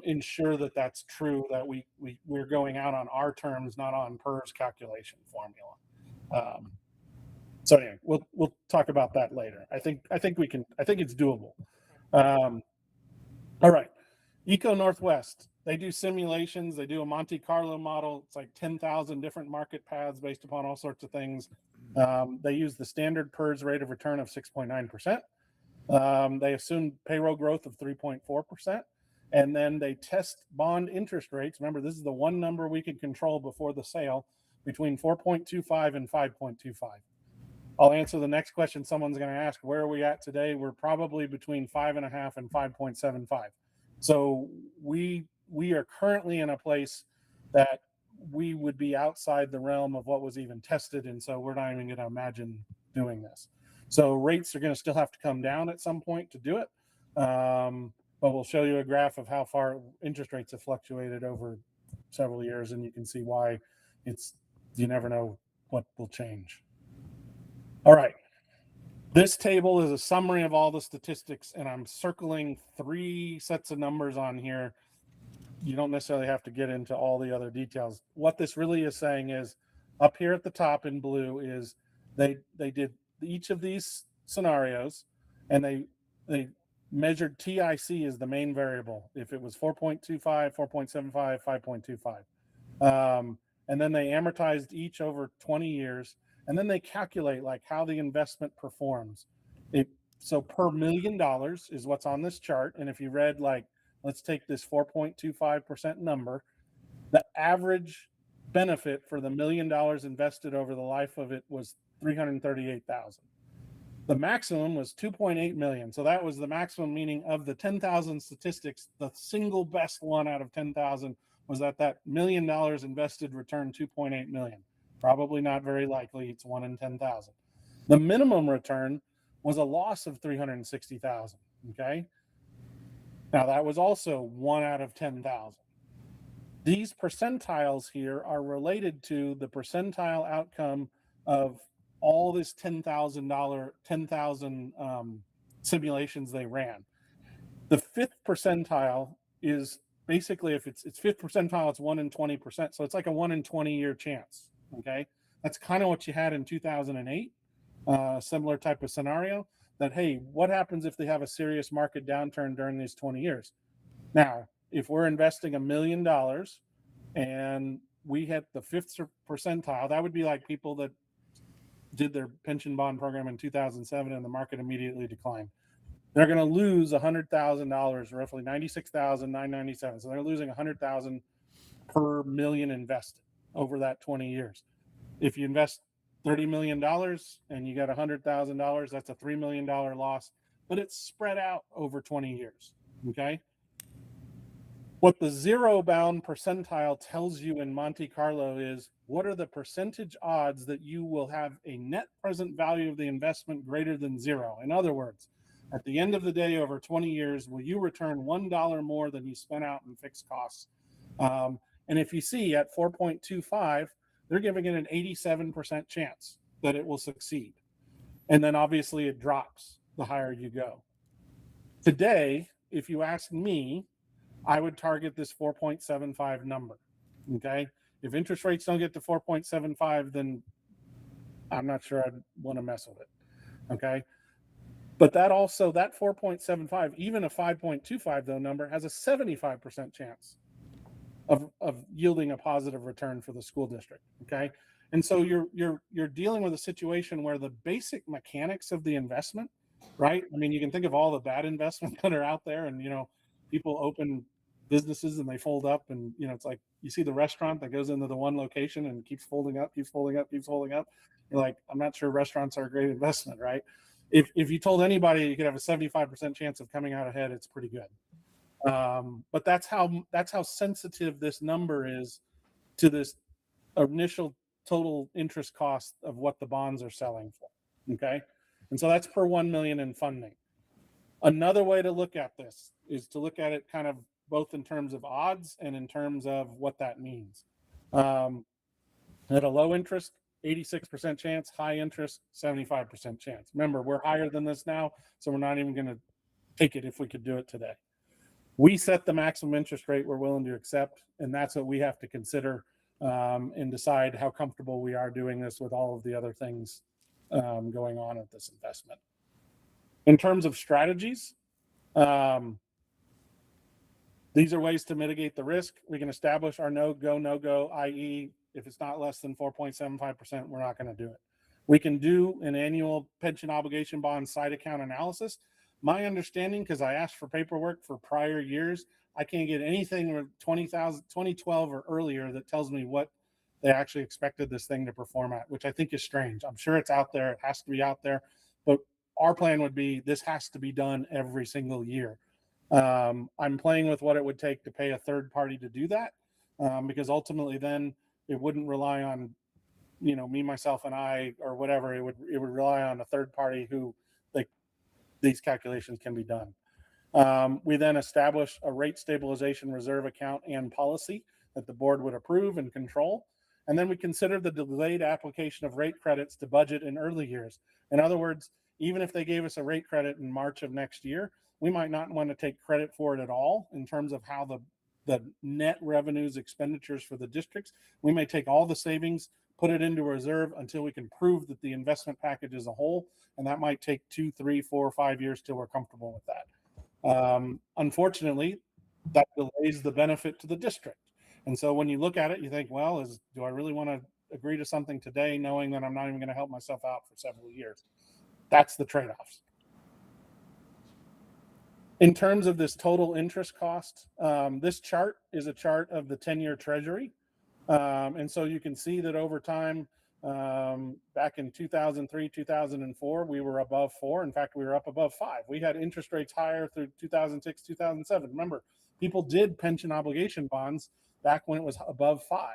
ensure that that's true, that we're going out on our terms, not on PERS calculation formula. So anyway, we'll talk about that later. I think it's doable. All right. Eco Northwest, they do simulations. They do a Monte Carlo model. It's like 10,000 different market paths based upon all sorts of things. They use the standard PERS rate of return of 6.9%. They assume payroll growth of 3.4%. And then they test bond interest rates. Remember, this is the one number we can control before the sale, between 4.25 and 5.25. I'll answer the next question someone's going to ask. Where are we at today? We're probably between 5.5 and 5.75. So we are currently in a place that we would be outside the realm of what was even tested, and so we're not even going to imagine doing this. So rates are going to still have to come down at some point to do it, but we'll show you a graph of how far interest rates have fluctuated over several years, and you can see why you never know what will change. All right. This table is a summary of all the statistics, and I'm circling 3 sets of numbers on here. You don't necessarily have to get into all the other details. What this really is saying is, up here at the top in blue is they did each of these scenarios, and they measured TIC as the main variable. If it was 4.25, 4.75, 5.25. And then they amortized each over 20 years. And then they calculate like how the investment performs. So per $1 million is what's on this chart. And if you read like, let's take this 4.25% number, the average benefit for the $1 million invested over the life of it was $338,000. The maximum was 2.8 million. So that was the maximum, meaning of the 10,000 statistics, the single best one out of 10,000 was that $1 million invested returned 2.8 million. Probably not very likely. It's 1 in 10,000. The minimum return was a loss of 360,000. Okay. Now that was also 1 out of 10,000. These percentiles here are related to the percentile outcome of all this $10,000 simulations they ran. The 5th percentile is basically, if it's 5th percentile, it's 1 in 20%. So it's like a 1 in 20 year chance. Okay, that's kind of what you had in 2008, similar type of scenario. That, hey, what happens if they have a serious market downturn during these 20 years? Now, if we're investing $1 million and we hit the 5th percentile, that would be like people that did their pension bond program in 2007 and the market immediately declined. They're going to lose $100,000, roughly $96,997. So they're losing $100,000 per million invested over that 20 years. If you invest $30 million and you got $100,000, that's a $3 million loss, but it's spread out over 20 years. Okay. What the zero bound percentile tells you in Monte Carlo is what are the percentage odds that you will have a net present value of the investment greater than 0? In other words, at the end of the day, over 20 years, will you return $1 more than you spent out in fixed costs? And if you see at 4.25, they're giving it an 87% chance that it will succeed. And then obviously it drops the higher you go. Today, if you ask me, I would target this 4.75 number. Okay. If interest rates don't get to 4.75, then I'm not sure I'd want to mess with it. Okay. But that 4.75, even a 5.25 though number, has a 75% chance of yielding a positive return for the school district. Okay. And so you're dealing with a situation where the basic mechanics of the investment, right? I mean, you can think of all the bad investments that are out there, and people open businesses and they fold up, and it's like you see the restaurant that goes into the one location and keeps folding up, keeps folding up, keeps folding up. You're like, I'm not sure restaurants are a great investment, right? If you told anybody you could have a 75% chance of coming out ahead, it's pretty good. But that's how sensitive this number is to this initial total interest cost of what the bonds are selling for. Okay, and so that's per 1 million in funding. Another way to look at this is to look at it kind of both in terms of odds and in terms of what that means. At a low interest, 86% chance, high interest, 75% chance. Remember, we're higher than this now, so we're not even going to take it if we could do it today. We set the maximum interest rate we're willing to accept, and that's what we have to consider and decide how comfortable we are doing this with all of the other things going on at this investment. In terms of strategies, these are ways to mitigate the risk. We can establish our no-go, i.e., if it's not less than 4.75%, we're not going to do it. We can do an annual pension obligation bond side account analysis. My understanding, because I asked for paperwork for prior years, I can't get anything with 2012 or earlier that tells me what they actually expected this thing to perform at, which I think is strange. I'm sure it's out there. It has to be out there. But our plan would be this has to be done every single year. I'm playing with what it would take to pay a third party to do that, because ultimately then it wouldn't rely on, me, myself, and I, or whatever. It would rely on a third party who these calculations can be done. We then establish a rate stabilization reserve account and policy that the board would approve and control. And then we consider the delayed application of rate credits to budget in early years. In other words, even if they gave us a rate credit in March of next year, we might not want to take credit for it at all in terms of how the net revenues expenditures for the districts. We may take all the savings, put it into a reserve until we can prove that the investment package is a whole, and that might take 2, 3, 4, 5 years till we're comfortable with that. Unfortunately, that delays the benefit to the district. And so when you look at it, you think, well, do I really want to agree to something today knowing that I'm not even going to help myself out for several years? That's the trade-offs. In terms of this total interest cost, this chart is a chart of the 10-year treasury. And so you can see that over time, back in 2003, 2004, we were above 4. In fact, we were up above 5. We had interest rates higher through 2006, 2007. Remember, people did pension obligation bonds back when it was above 5.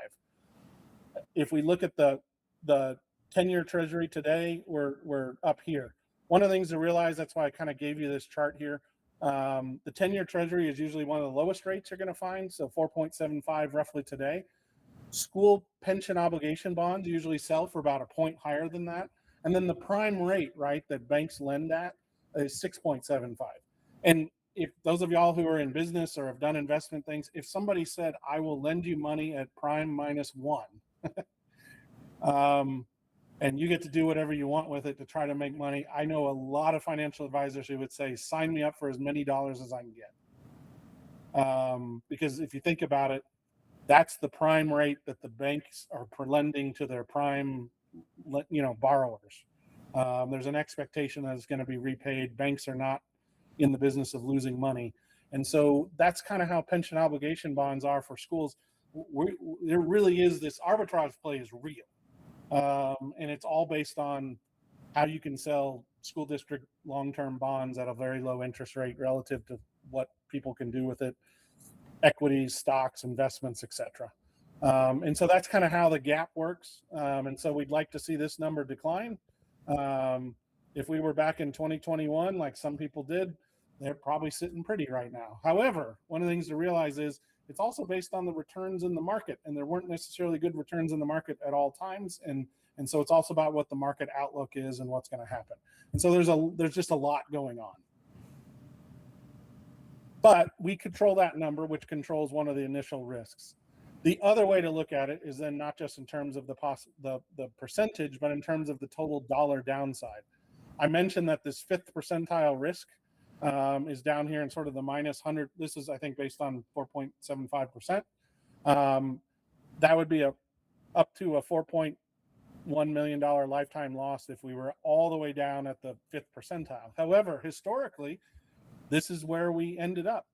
If we look at the 10-year treasury today, we're up here. One of the things to realize, that's why I kind of gave you this chart here. The 10-year treasury is usually one of the lowest rates you're going to find, so 4.75 roughly today. School pension obligation bonds usually sell for about a point higher than that. And then the prime rate, right, that banks lend at is 6.75. And if those of y'all who are in business or have done investment things, if somebody said, I will lend you money at prime minus 1, and you get to do whatever you want with it to try to make money, I know a lot of financial advisors who would say, sign me up for as many dollars as I can get. Because if you think about it, that's the prime rate that the banks are lending to their prime, borrowers. There's an expectation that it's going to be repaid. Banks are not in the business of losing money. And so that's kind of how pension obligation bonds are for schools. There really is this arbitrage play is real. And it's all based on how you can sell school district long-term bonds at a very low interest rate relative to what people can do with it, equities, stocks, investments, etc. And so that's kind of how the gap works. And so we'd like to see this number decline. If we were back in 2021, like some people did, they're probably sitting pretty right now. However, one of the things to realize is it's also based on the returns in the market, and there weren't necessarily good returns in the market at all times. And so it's also about what the market outlook is and what's going to happen. And so there's just a lot going on. But we control that number, which controls one of the initial risks. The other way to look at it is then not just in terms of the percentage, but in terms of the total dollar downside. I mentioned that this 5th percentile risk is down here in sort of the minus 100. This is, I think, based on 4.75%. That would be up to a 4.75 $1 million lifetime loss if we were all the way down at the 5th percentile. However, historically, this is where we ended up,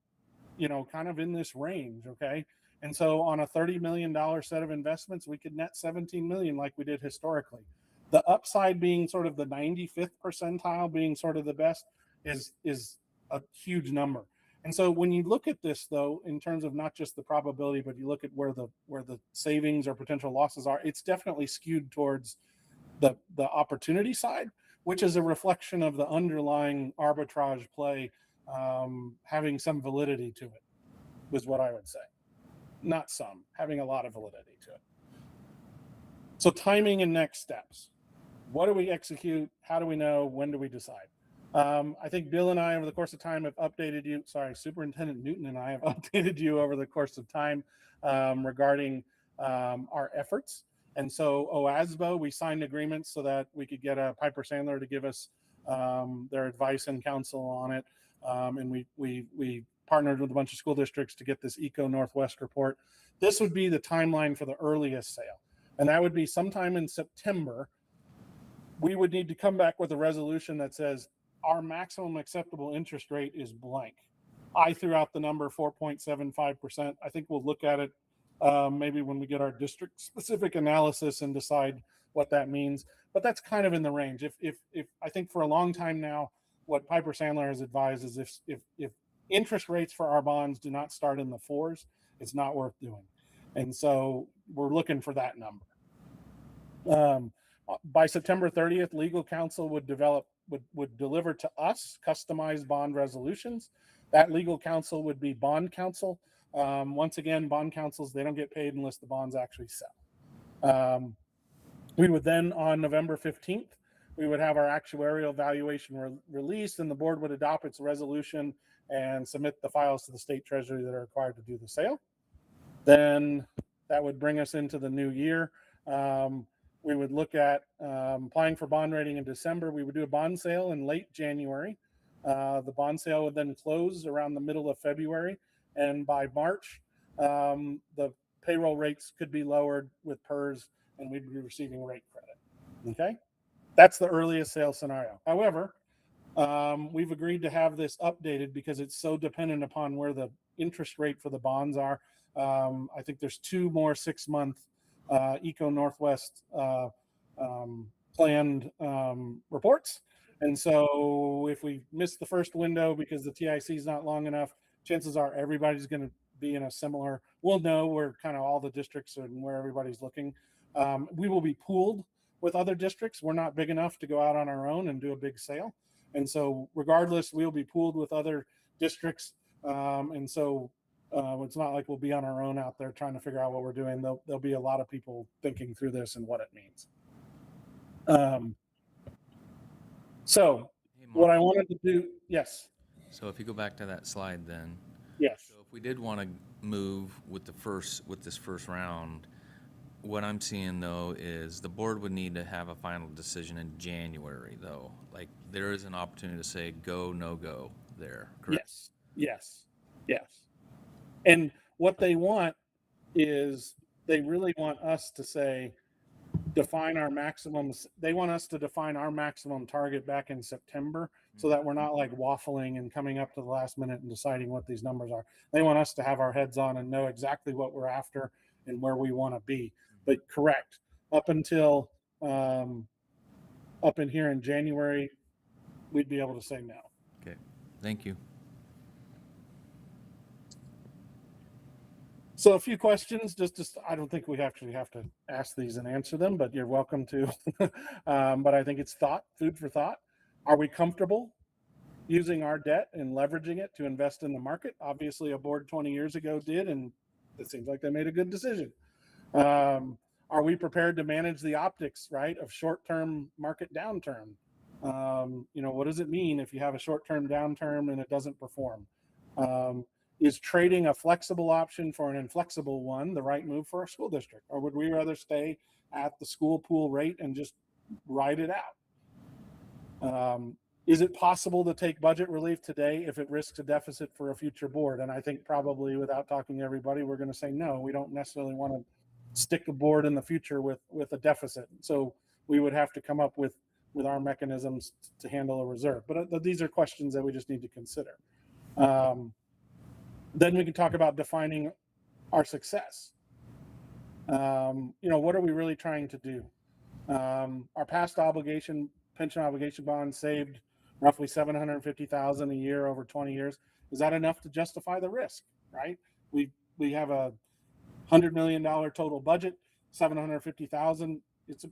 kind of in this range. Okay. And so on a $30 million set of investments, we could net 17 million like we did historically. The upside being sort of the 95th percentile being sort of the best is a huge number. And so when you look at this, though, in terms of not just the probability, but you look at where the savings or potential losses are, it's definitely skewed towards the opportunity side, which is a reflection of the underlying arbitrage play having some validity to it, was what I would say. Not some, having a lot of validity to it. So timing and next steps. What do we execute? How do we know? When do we decide? I think Bill and I, over the course of time, have updated you. Sorry, Superintendent Newton and I have updated you over the course of time regarding our efforts. And so OASBO, we signed agreements so that we could get a Piper Sandler to give us their advice and counsel on it. And we partnered with a bunch of school districts to get this Eco Northwest report. This would be the timeline for the earliest sale. And that would be sometime in September. We would need to come back with a resolution that says our maximum acceptable interest rate is blank. I threw out the number 4.75%. I think we'll look at it maybe when we get our district specific analysis and decide what that means. But that's kind of in the range. If I think for a long time now, what Piper Sandler has advised is if interest rates for our bonds do not start in the 4s, it's not worth doing. And so we're looking for that number. By September 30th, legal counsel would deliver to us customized bond resolutions. That legal counsel would be bond counsel. Once again, bond counsels, they don't get paid unless the bonds actually sell. We would then, on November 15th, we would have our actuarial valuation released, and the board would adopt its resolution and submit the files to the state treasury that are required to do the sale. Then that would bring us into the new year. We would look at applying for bond rating in December. We would do a bond sale in late January. The bond sale would then close around the middle of February. And by March, the payroll rates could be lowered with PERS and we'd be receiving rate credit. Okay? That's the earliest sale scenario. However, we've agreed to have this updated because it's so dependent upon where the interest rate for the bonds are. I think there's 2 more 6-month Eco Northwest planned reports. And so if we miss the first window because the TIC is not long enough, chances are everybody's going to be in a similar, we'll know where kind of all the districts and where everybody's looking. We will be pooled with other districts. We're not big enough to go out on our own and do a big sale. And so regardless, we'll be pooled with other districts. And so it's not like we'll be on our own out there trying to figure out what we're doing. There'll be a lot of people thinking through this and what it means. So Hey, what I Mark, wanted to do, yes, so if you go back to that slide then, yes. so if we did want to move with this first round, what I'm seeing though is the board would need to have a final decision in January though. Like there is an opportunity to say go, no go there, correct? Yes. And what they want is they really want us to say, define our maximums. They want us to define our maximum target back in September so that we're not like waffling and coming up to the last minute and deciding what these numbers are. They want us to have our heads on and know exactly what we're after and where we want to be. But correct, up until up in here in January, we'd be able to say no. Okay, thank you. So a few questions, just I don't think we actually have to ask these and answer them, but you're welcome to. But I think it's food for thought. Are we comfortable using our debt and leveraging it to invest in the market? Obviously, a board 20 years ago did, and it seems like they made a good decision. Are we prepared to manage the optics, right, of short-term market downturn? What does it mean if you have a short-term downturn and it doesn't perform? Is trading a flexible option for an inflexible one the right move for our school district? Or would we rather stay at the school pool rate and just ride it out? Is it possible to take budget relief today if it risks a deficit for a future board? And I think probably without talking to everybody, we're going to say no, we don't necessarily want to stick a board in the future with a deficit. So we would have to come up with our mechanisms to handle a reserve. But these are questions that we just need to consider. Then we can talk about defining our success. What are we really trying to do? Our past pension obligation bond saved roughly $750,000 a year over 20 years. Is that enough to justify the risk? Right? We have a $100 million total budget, 750,000. It's a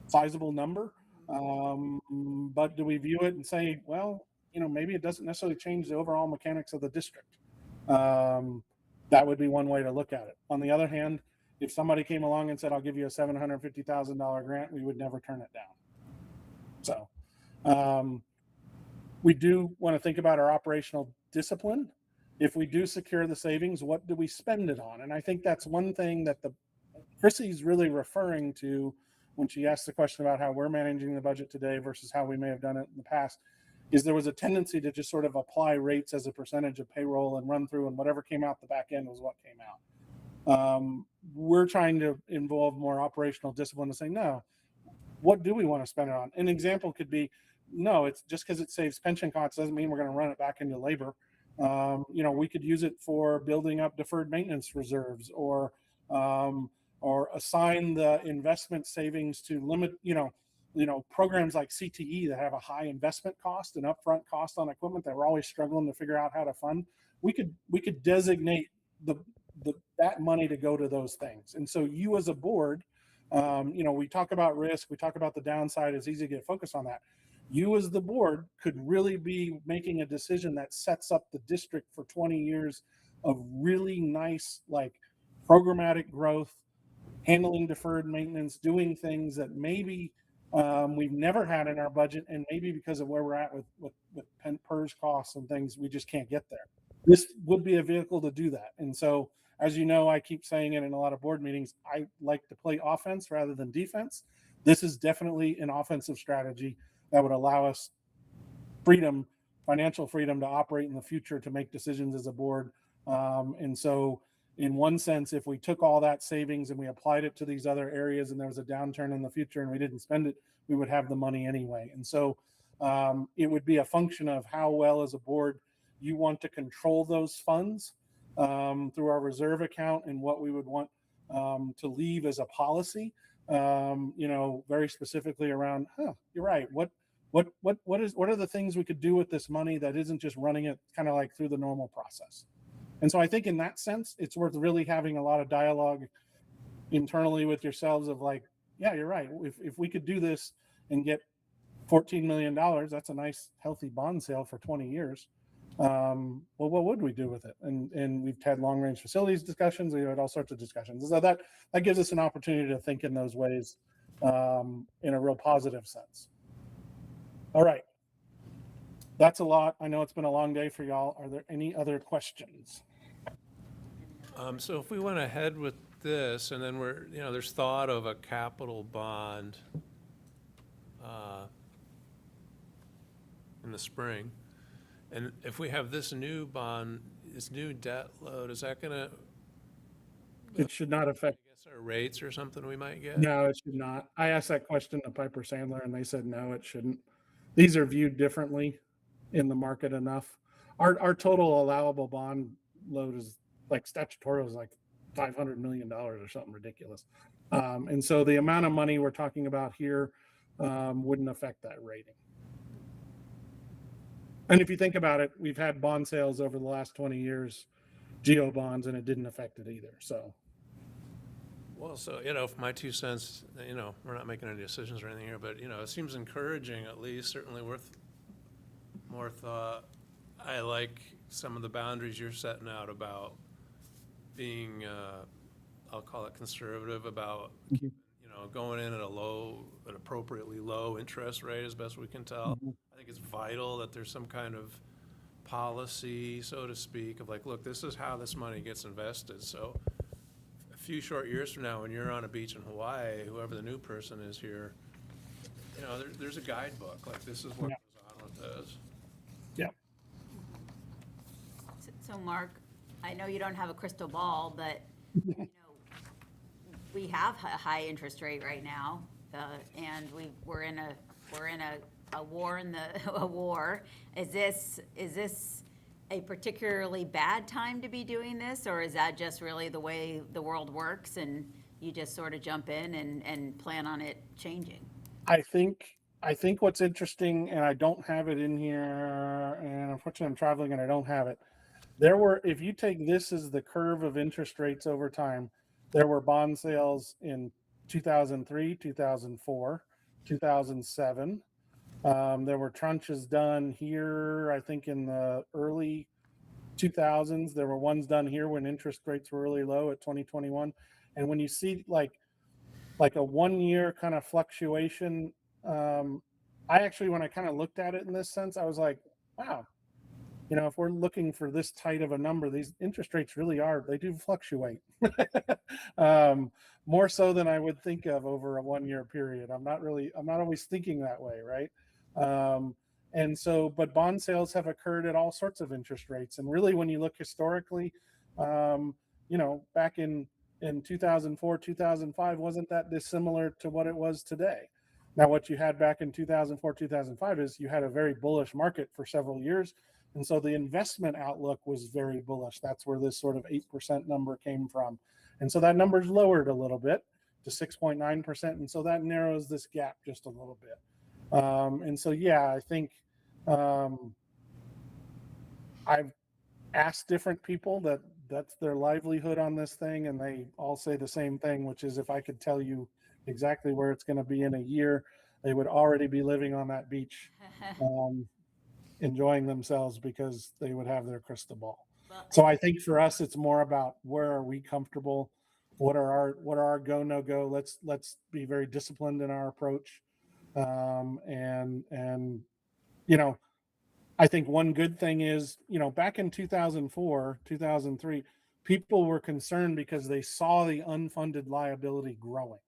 sizable number. But do we view it and say, well, maybe it doesn't necessarily change the overall mechanics of the district? That would be one way to look at it. On the other hand, if somebody came along and said, I'll give you a $750,000 grant, we would never turn it down. So we do want to think about our operational discipline. If we do secure the savings, what do we spend it on? And I think that's one thing that Chrissy's really referring to when she asked the question about how we're managing the budget today versus how we may have done it in the past, is there was a tendency to just sort of apply rates as a percentage of payroll and run through, and whatever came out the back end was what came out. We're trying to involve more operational discipline to say, no, what do we want to spend it on? An example could be, no, it's just because it saves pension costs doesn't mean we're going to run it back into labor. We could use it for building up deferred maintenance reserves, or assign the investment savings to limit, programs like CTE that have a high investment cost and upfront cost on equipment that we're always struggling to figure out how to fund. We could designate that money to go to those things. And so you as a board, we talk about risk, we talk about the downside. It's easy to get focused on that. You as the board could really be making a decision that sets up the district for 20 years of really nice, like programmatic growth, handling deferred maintenance, doing things that maybe we've never had in our budget, and maybe because of where we're at with PERS costs and things, we just can't get there. This would be a vehicle to do that. And so, as you know, I keep saying it in a lot of board meetings, I like to play offense rather than defense. This is definitely an offensive strategy that would allow us financial freedom to operate in the future, to make decisions as a board. And so in one sense, if we took all that savings and we applied it to these other areas and there was a downturn in the future and we didn't spend it, we would have the money anyway. And so it would be a function of how well as a board you want to control those funds through our reserve account, and what we would want to leave as a policy, very specifically around, you're right. What are the things we could do with this money that isn't just running it kind of like through the normal process? And so I think in that sense, it's worth really having a lot of dialogue internally with yourselves of like, yeah, you're right. If we could do this and get $14 million, that's a nice, healthy bond sale for 20 years. Well, what would we do with it? And we've had long range facilities discussions. We've had all sorts of discussions. So that gives us an opportunity to think in those ways in a real positive sense. All right. That's a lot. I know it's been a long day for y'all. Are there any other questions? So if we went ahead with this, and then there's thought of a capital bond in the spring, and if we have this new bond, this new debt load, is that going to, It should not affect. our rates or something we might get? No, it should not. I asked that question to Piper Sandler, and they said no, it shouldn't. These are viewed differently in the market enough. Our total allowable bond load is like statutory is like $500 million or something ridiculous. And so the amount of money we're talking about here wouldn't affect that rating. And if you think about it, we've had bond sales over the last 20 years, geo bonds, and it didn't affect it either. So. Well, so, for my 2 cents, we're not making any decisions or anything here, but, it seems encouraging, at least, certainly worth more thought. I like some of the boundaries you're setting out about being, I'll call it conservative, about, going in at an appropriately low interest rate as best we can tell. I think it's vital that there's some kind of policy, so to speak, of like, look, this is how this money gets invested. So a few short years from now, when you're on a beach in Hawaii, whoever the new person is here, there's a guidebook, like this is what goes on with this. Yeah. So Mark, I know you don't have a crystal ball, but we have a high interest rate right now, and we're in a war in the, a war. Is this a particularly bad time to be doing this, or is that just really the way the world works and you just sort of jump in and plan on it changing? I think what's interesting, and I don't have it in here, and unfortunately I'm traveling and I don't have it. There were, if you take this as the curve of interest rates over time, there were bond sales in 2003, 2004, 2007. There were tranches done here, I think in the early 2000s. There were ones done here when interest rates were really low at 2021. And when you see like a 1 year kind of fluctuation, I actually, when I kind of looked at it in this sense, I was like, wow, if we're looking for this tight of a number, these interest rates really are, they do fluctuate. More so than I would think of over a 1 year period. I'm not always thinking that way, right? And so, but bond sales have occurred at all sorts of interest rates. And really, when you look historically, back in 2004, 2005 wasn't that dissimilar to what it was today. Now, what you had back in 2004, 2005 is you had a very bullish market for several years. And so the investment outlook was very bullish. That's where this sort of 8% number came from. And so that number's lowered a little bit to 6.9%. And so that narrows this gap just a little bit. And so, yeah, I think I've asked different people that's their livelihood on this thing. And they all say the same thing, which is if I could tell you exactly where it's going to be in a year, they would already be living on that beach. Enjoying themselves because they would have their crystal ball. So I think for us, it's more about where are we comfortable? What are our go, no go? Let's be very disciplined in our approach. And I think one good thing is, back in 2004, 2003, people were concerned because they saw the unfunded liability growing.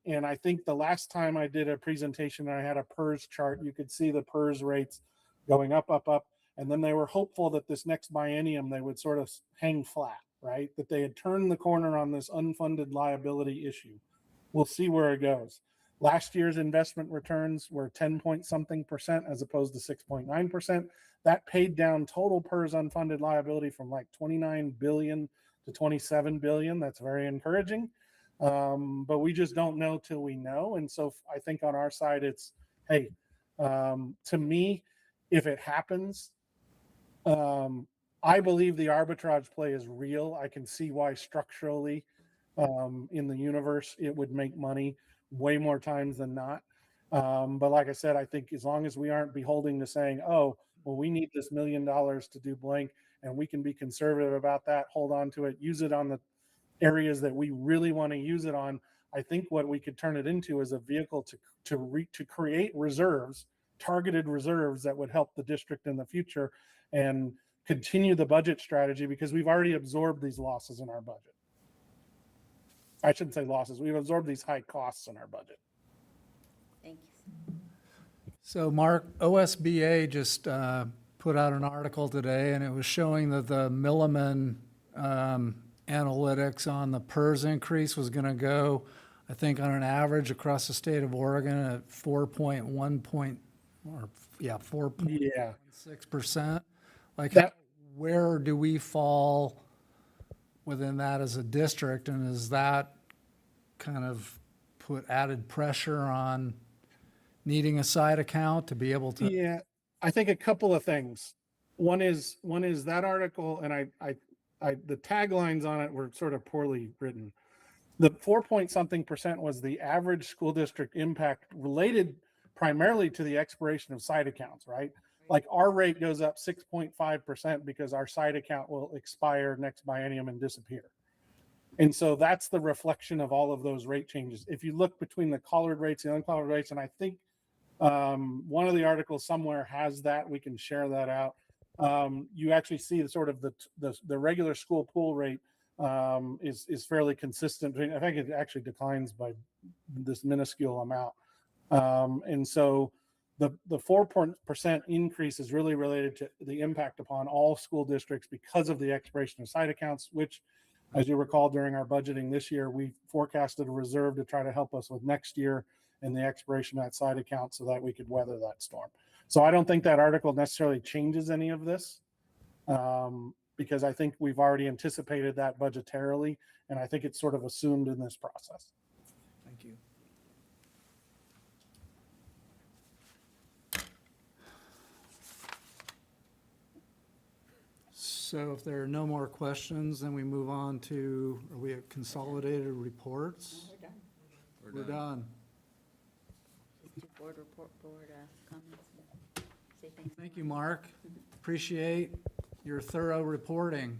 And I think the last time I did a presentation, I had a PERS chart. You could see the PERS rates going up, up, up. And then they were hopeful that this next biennium, they would sort of hang flat, right? That they had turned the corner on this unfunded liability issue. We'll see where it goes. Last year's investment returns were 10 point something percent as opposed to 6.9%. That paid down total PERS unfunded liability from like 29 billion to 27 billion. That's very encouraging. But we just don't know till we know. And so I think on our side, it's, hey, to me, if it happens, I believe the arbitrage play is real. I can see why structurally in the universe it would make money way more times than not. But like I said, I think as long as we aren't beholding to saying, oh, well, we need this $1 million to do blank, and we can be conservative about that, hold on to it, use it on the areas that we really want to use it on. I think what we could turn it into is a vehicle to create reserves, targeted reserves that would help the district in the future and continue the budget strategy, because we've already absorbed these losses in our budget. I shouldn't say losses. We've absorbed these high costs in our budget. Thank you. So Mark, OSBA just put out an article today, and it was showing that the Milliman analytics on the PERS increase was going to go, I think, on an average across the state of Oregon at 4.6%. Like, That- where do we fall within that as a district, and is that kind of put added pressure on needing a side account to be able to? Yeah, I think a couple of things. One is that article, and I the taglines on it were sort of poorly written. The 4.something% was the average school district impact related primarily to the expiration of side accounts, right? Like our rate goes up 6.5% because our side account will expire next biennium and disappear. And so that's the reflection of all of those rate changes. If you look between the collared rates and uncollared rates, and I think one of the articles somewhere has that, we can share that out. You actually see the sort of the regular school pool rate is fairly consistent. I think it actually declines by this minuscule amount. And so the 4% increase is really related to the impact upon all school districts because of the expiration of side accounts, which As you recall, during our budgeting this year, we forecasted a reserve to try to help us with next year and the expiration of that side account so that we could weather that storm. So I don't think that article necessarily changes any of this, because I think we've already anticipated that budgetarily, and I think it's sort of assumed in this process. Thank you. So if there are no more questions, then we move on to, are we at consolidated reports? We're done. Do board report, board comments. Say thanks. Thank you, Mark. Appreciate your thorough reporting.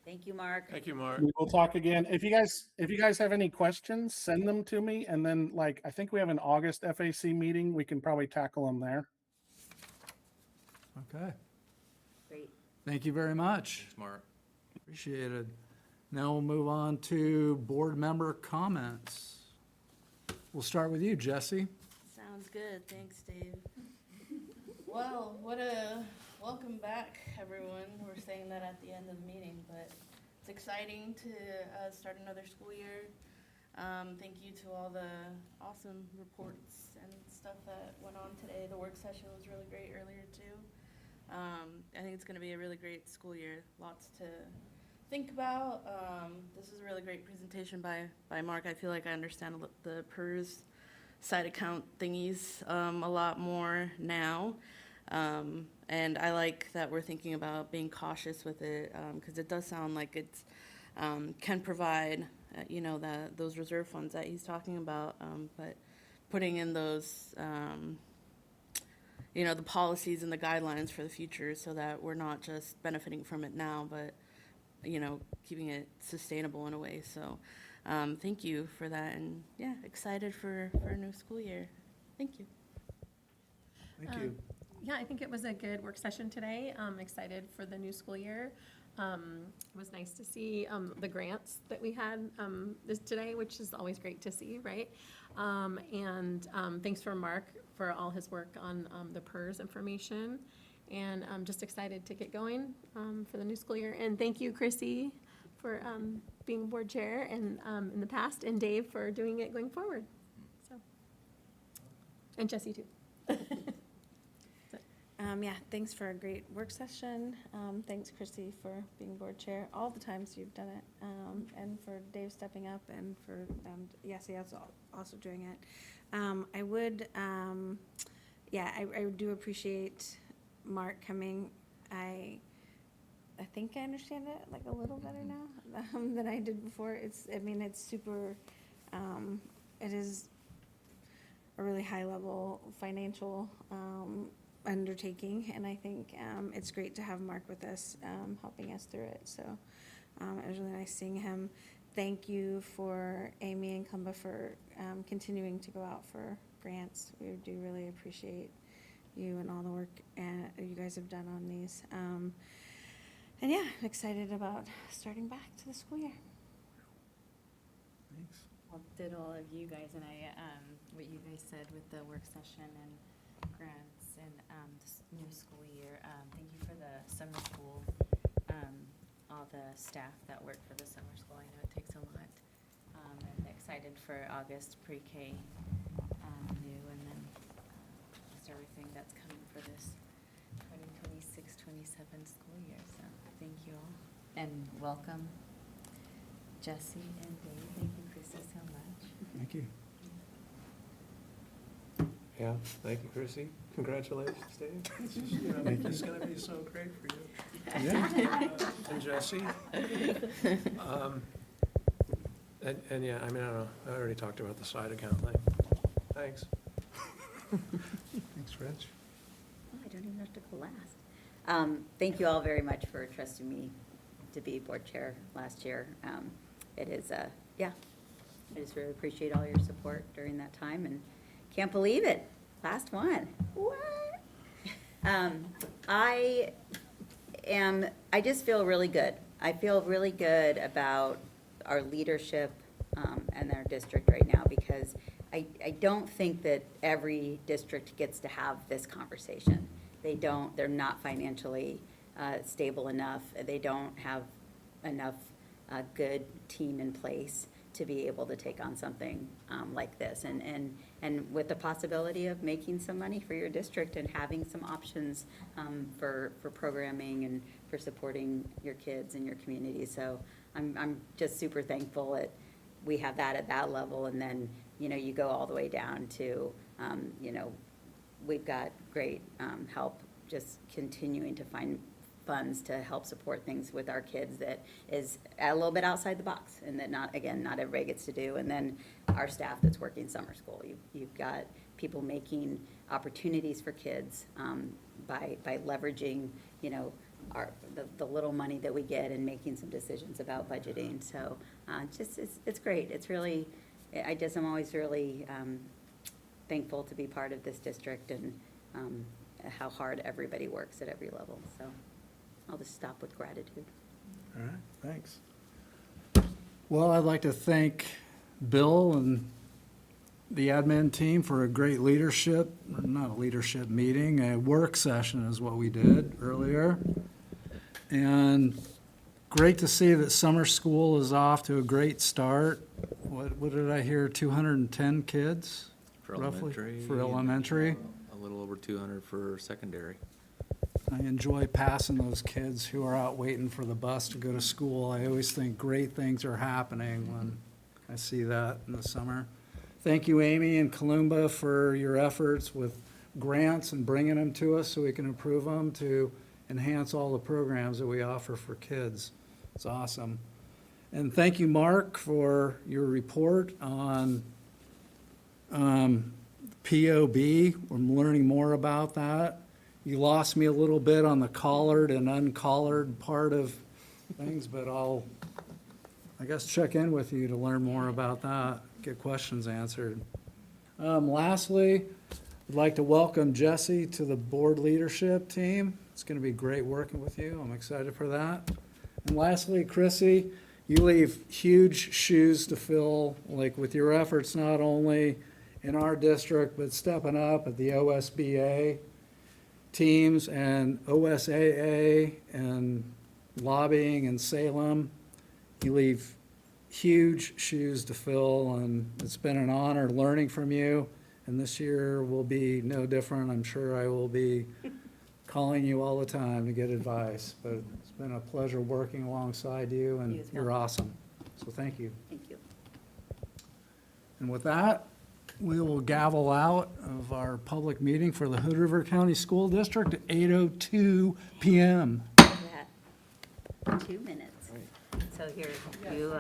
Thank you, Mark. Thank you, Mark. We will talk again. If you guys have any questions, send them to me, and then I think we have an August FAC meeting. We can probably tackle them there. Okay. Great. Thank you very much. Thanks, Mark. Appreciate it. Now we'll move on to board member comments. We'll start with you, Jesse. Sounds good. Thanks, Dave. Well, welcome back, everyone. We're saying that at the end of the meeting, but it's exciting to start another school year. Thank you to all the awesome reports and stuff that went on today. The work session was really great earlier, too. I think it's going to be a really great school year. Lots to think about. This is a really great presentation by Mark. I feel like I understand the PERS side account thingies a lot more now. And I like that we're thinking about being cautious with it, because it does sound like it's can provide, those reserve funds that he's talking about, but putting in those, the policies and the guidelines for the future so that we're not just benefiting from it now, but, keeping it sustainable in a way. So thank you for that. And yeah, excited for a new school year. Thank you. Thank you. Yeah, I think it was a good work session today. I'm excited for the new school year. It was nice to see the grants that we had today, which is always great to see, right? And thanks for Mark for all his work on the PERS information. And I'm just excited to get going for the new school year. And thank you, Chrissy, for being board chair and in the past, and Dave for doing it going forward. So, and Jesse too. Yeah, thanks for a great work session. Thanks, Chrissy, for being board chair all the times you've done it, and for Dave stepping up, and for Yessie also doing it. I would, I do appreciate Mark coming. I think I understand it like a little better now than I did before. It's super, it is a really high-level financial undertaking, and I think it's great to have Mark with us, helping us through it. So it was really nice seeing him. Thank you for Amy and Kumba for continuing to go out for grants. We do really appreciate you and all the work you guys have done on these. And yeah, excited about starting back to the school year. Thanks. Well, did all of you guys, and what you guys said with the work session and grants and this new school year. Thank you for the summer school, all the staff that work for the summer school. I know it takes a lot. And excited for August pre-K new, and then just everything that's coming for this 2026-27 school year. So thank you all, and welcome Jesse and Dave. Thank you, Chrissy, so much. Thank you. Yeah, thank you, Chrissy. Congratulations, Dave. It's going to be so great for you. Yeah. And Jesse. And yeah, I mean, I don't know, I already talked about the side account thing. Thanks. Thanks, Rich. Oh, I don't even have to go last. Thank you all very much for trusting me to be board chair last year. It is, I just really appreciate all your support during that time, and can't believe it. Last one. What? I just feel really good. I feel really good about our leadership and our district right now, because I don't think that every district gets to have this conversation. They're not financially stable enough. They don't have enough a good team in place to be able to take on something like this. And with the possibility of making some money for your district and having some options for programming and for supporting your kids and your community. So I'm just super thankful that we have that at that level. And then, you know, you go all the way down to, you know, we've got great help just continuing to find funds to help support things with our kids that is a little bit outside the box and that not everybody gets to do. And then our staff that's working summer school. You've got people making opportunities for kids by leveraging, you know, the little money that we get and making some decisions about budgeting. So it's great. It's really, I'm always really thankful to be part of this district and how hard everybody works at every level. So I'll just stop with gratitude. All right, thanks. Well, I'd like to thank Bill and the admin team for a great leadership, not a leadership meeting, a work session is what we did earlier. And great to see that summer school is off to a great start. What did I hear, 210 kids? For roughly, elementary. for elementary. A little over 200 for secondary. I enjoy passing those kids who are out waiting for the bus to go to school. I always think great things are happening when I see that in the summer. Thank you, Amy and Columba, for your efforts with grants and bringing them to us so we can improve them to enhance all the programs that we offer for kids. It's awesome. And thank you, Mark, for your report on POB. I'm learning more about that. You lost me a little bit on the collared and uncollared part of things, but I'll, I guess, check in with you to learn more about that, get questions answered. Lastly, I'd like to welcome Jesse to the board leadership team. It's going to be great working with you. I'm excited for that. And lastly, Chrissy, you leave huge shoes to fill, like with your efforts not only in our district, but stepping up at the OSBA teams and OSAA and lobbying in Salem. You leave huge shoes to fill, and it's been an honor learning from you. And this year will be no different. I'm sure I will be calling you all the time to get advice. But it's been a pleasure working alongside you, and You as well. you're awesome. So thank you. Thank you. And with that, we will gavel out of our public meeting for the Hood River County School District at 8:02 p.m. Yeah. 2 minutes. So here, you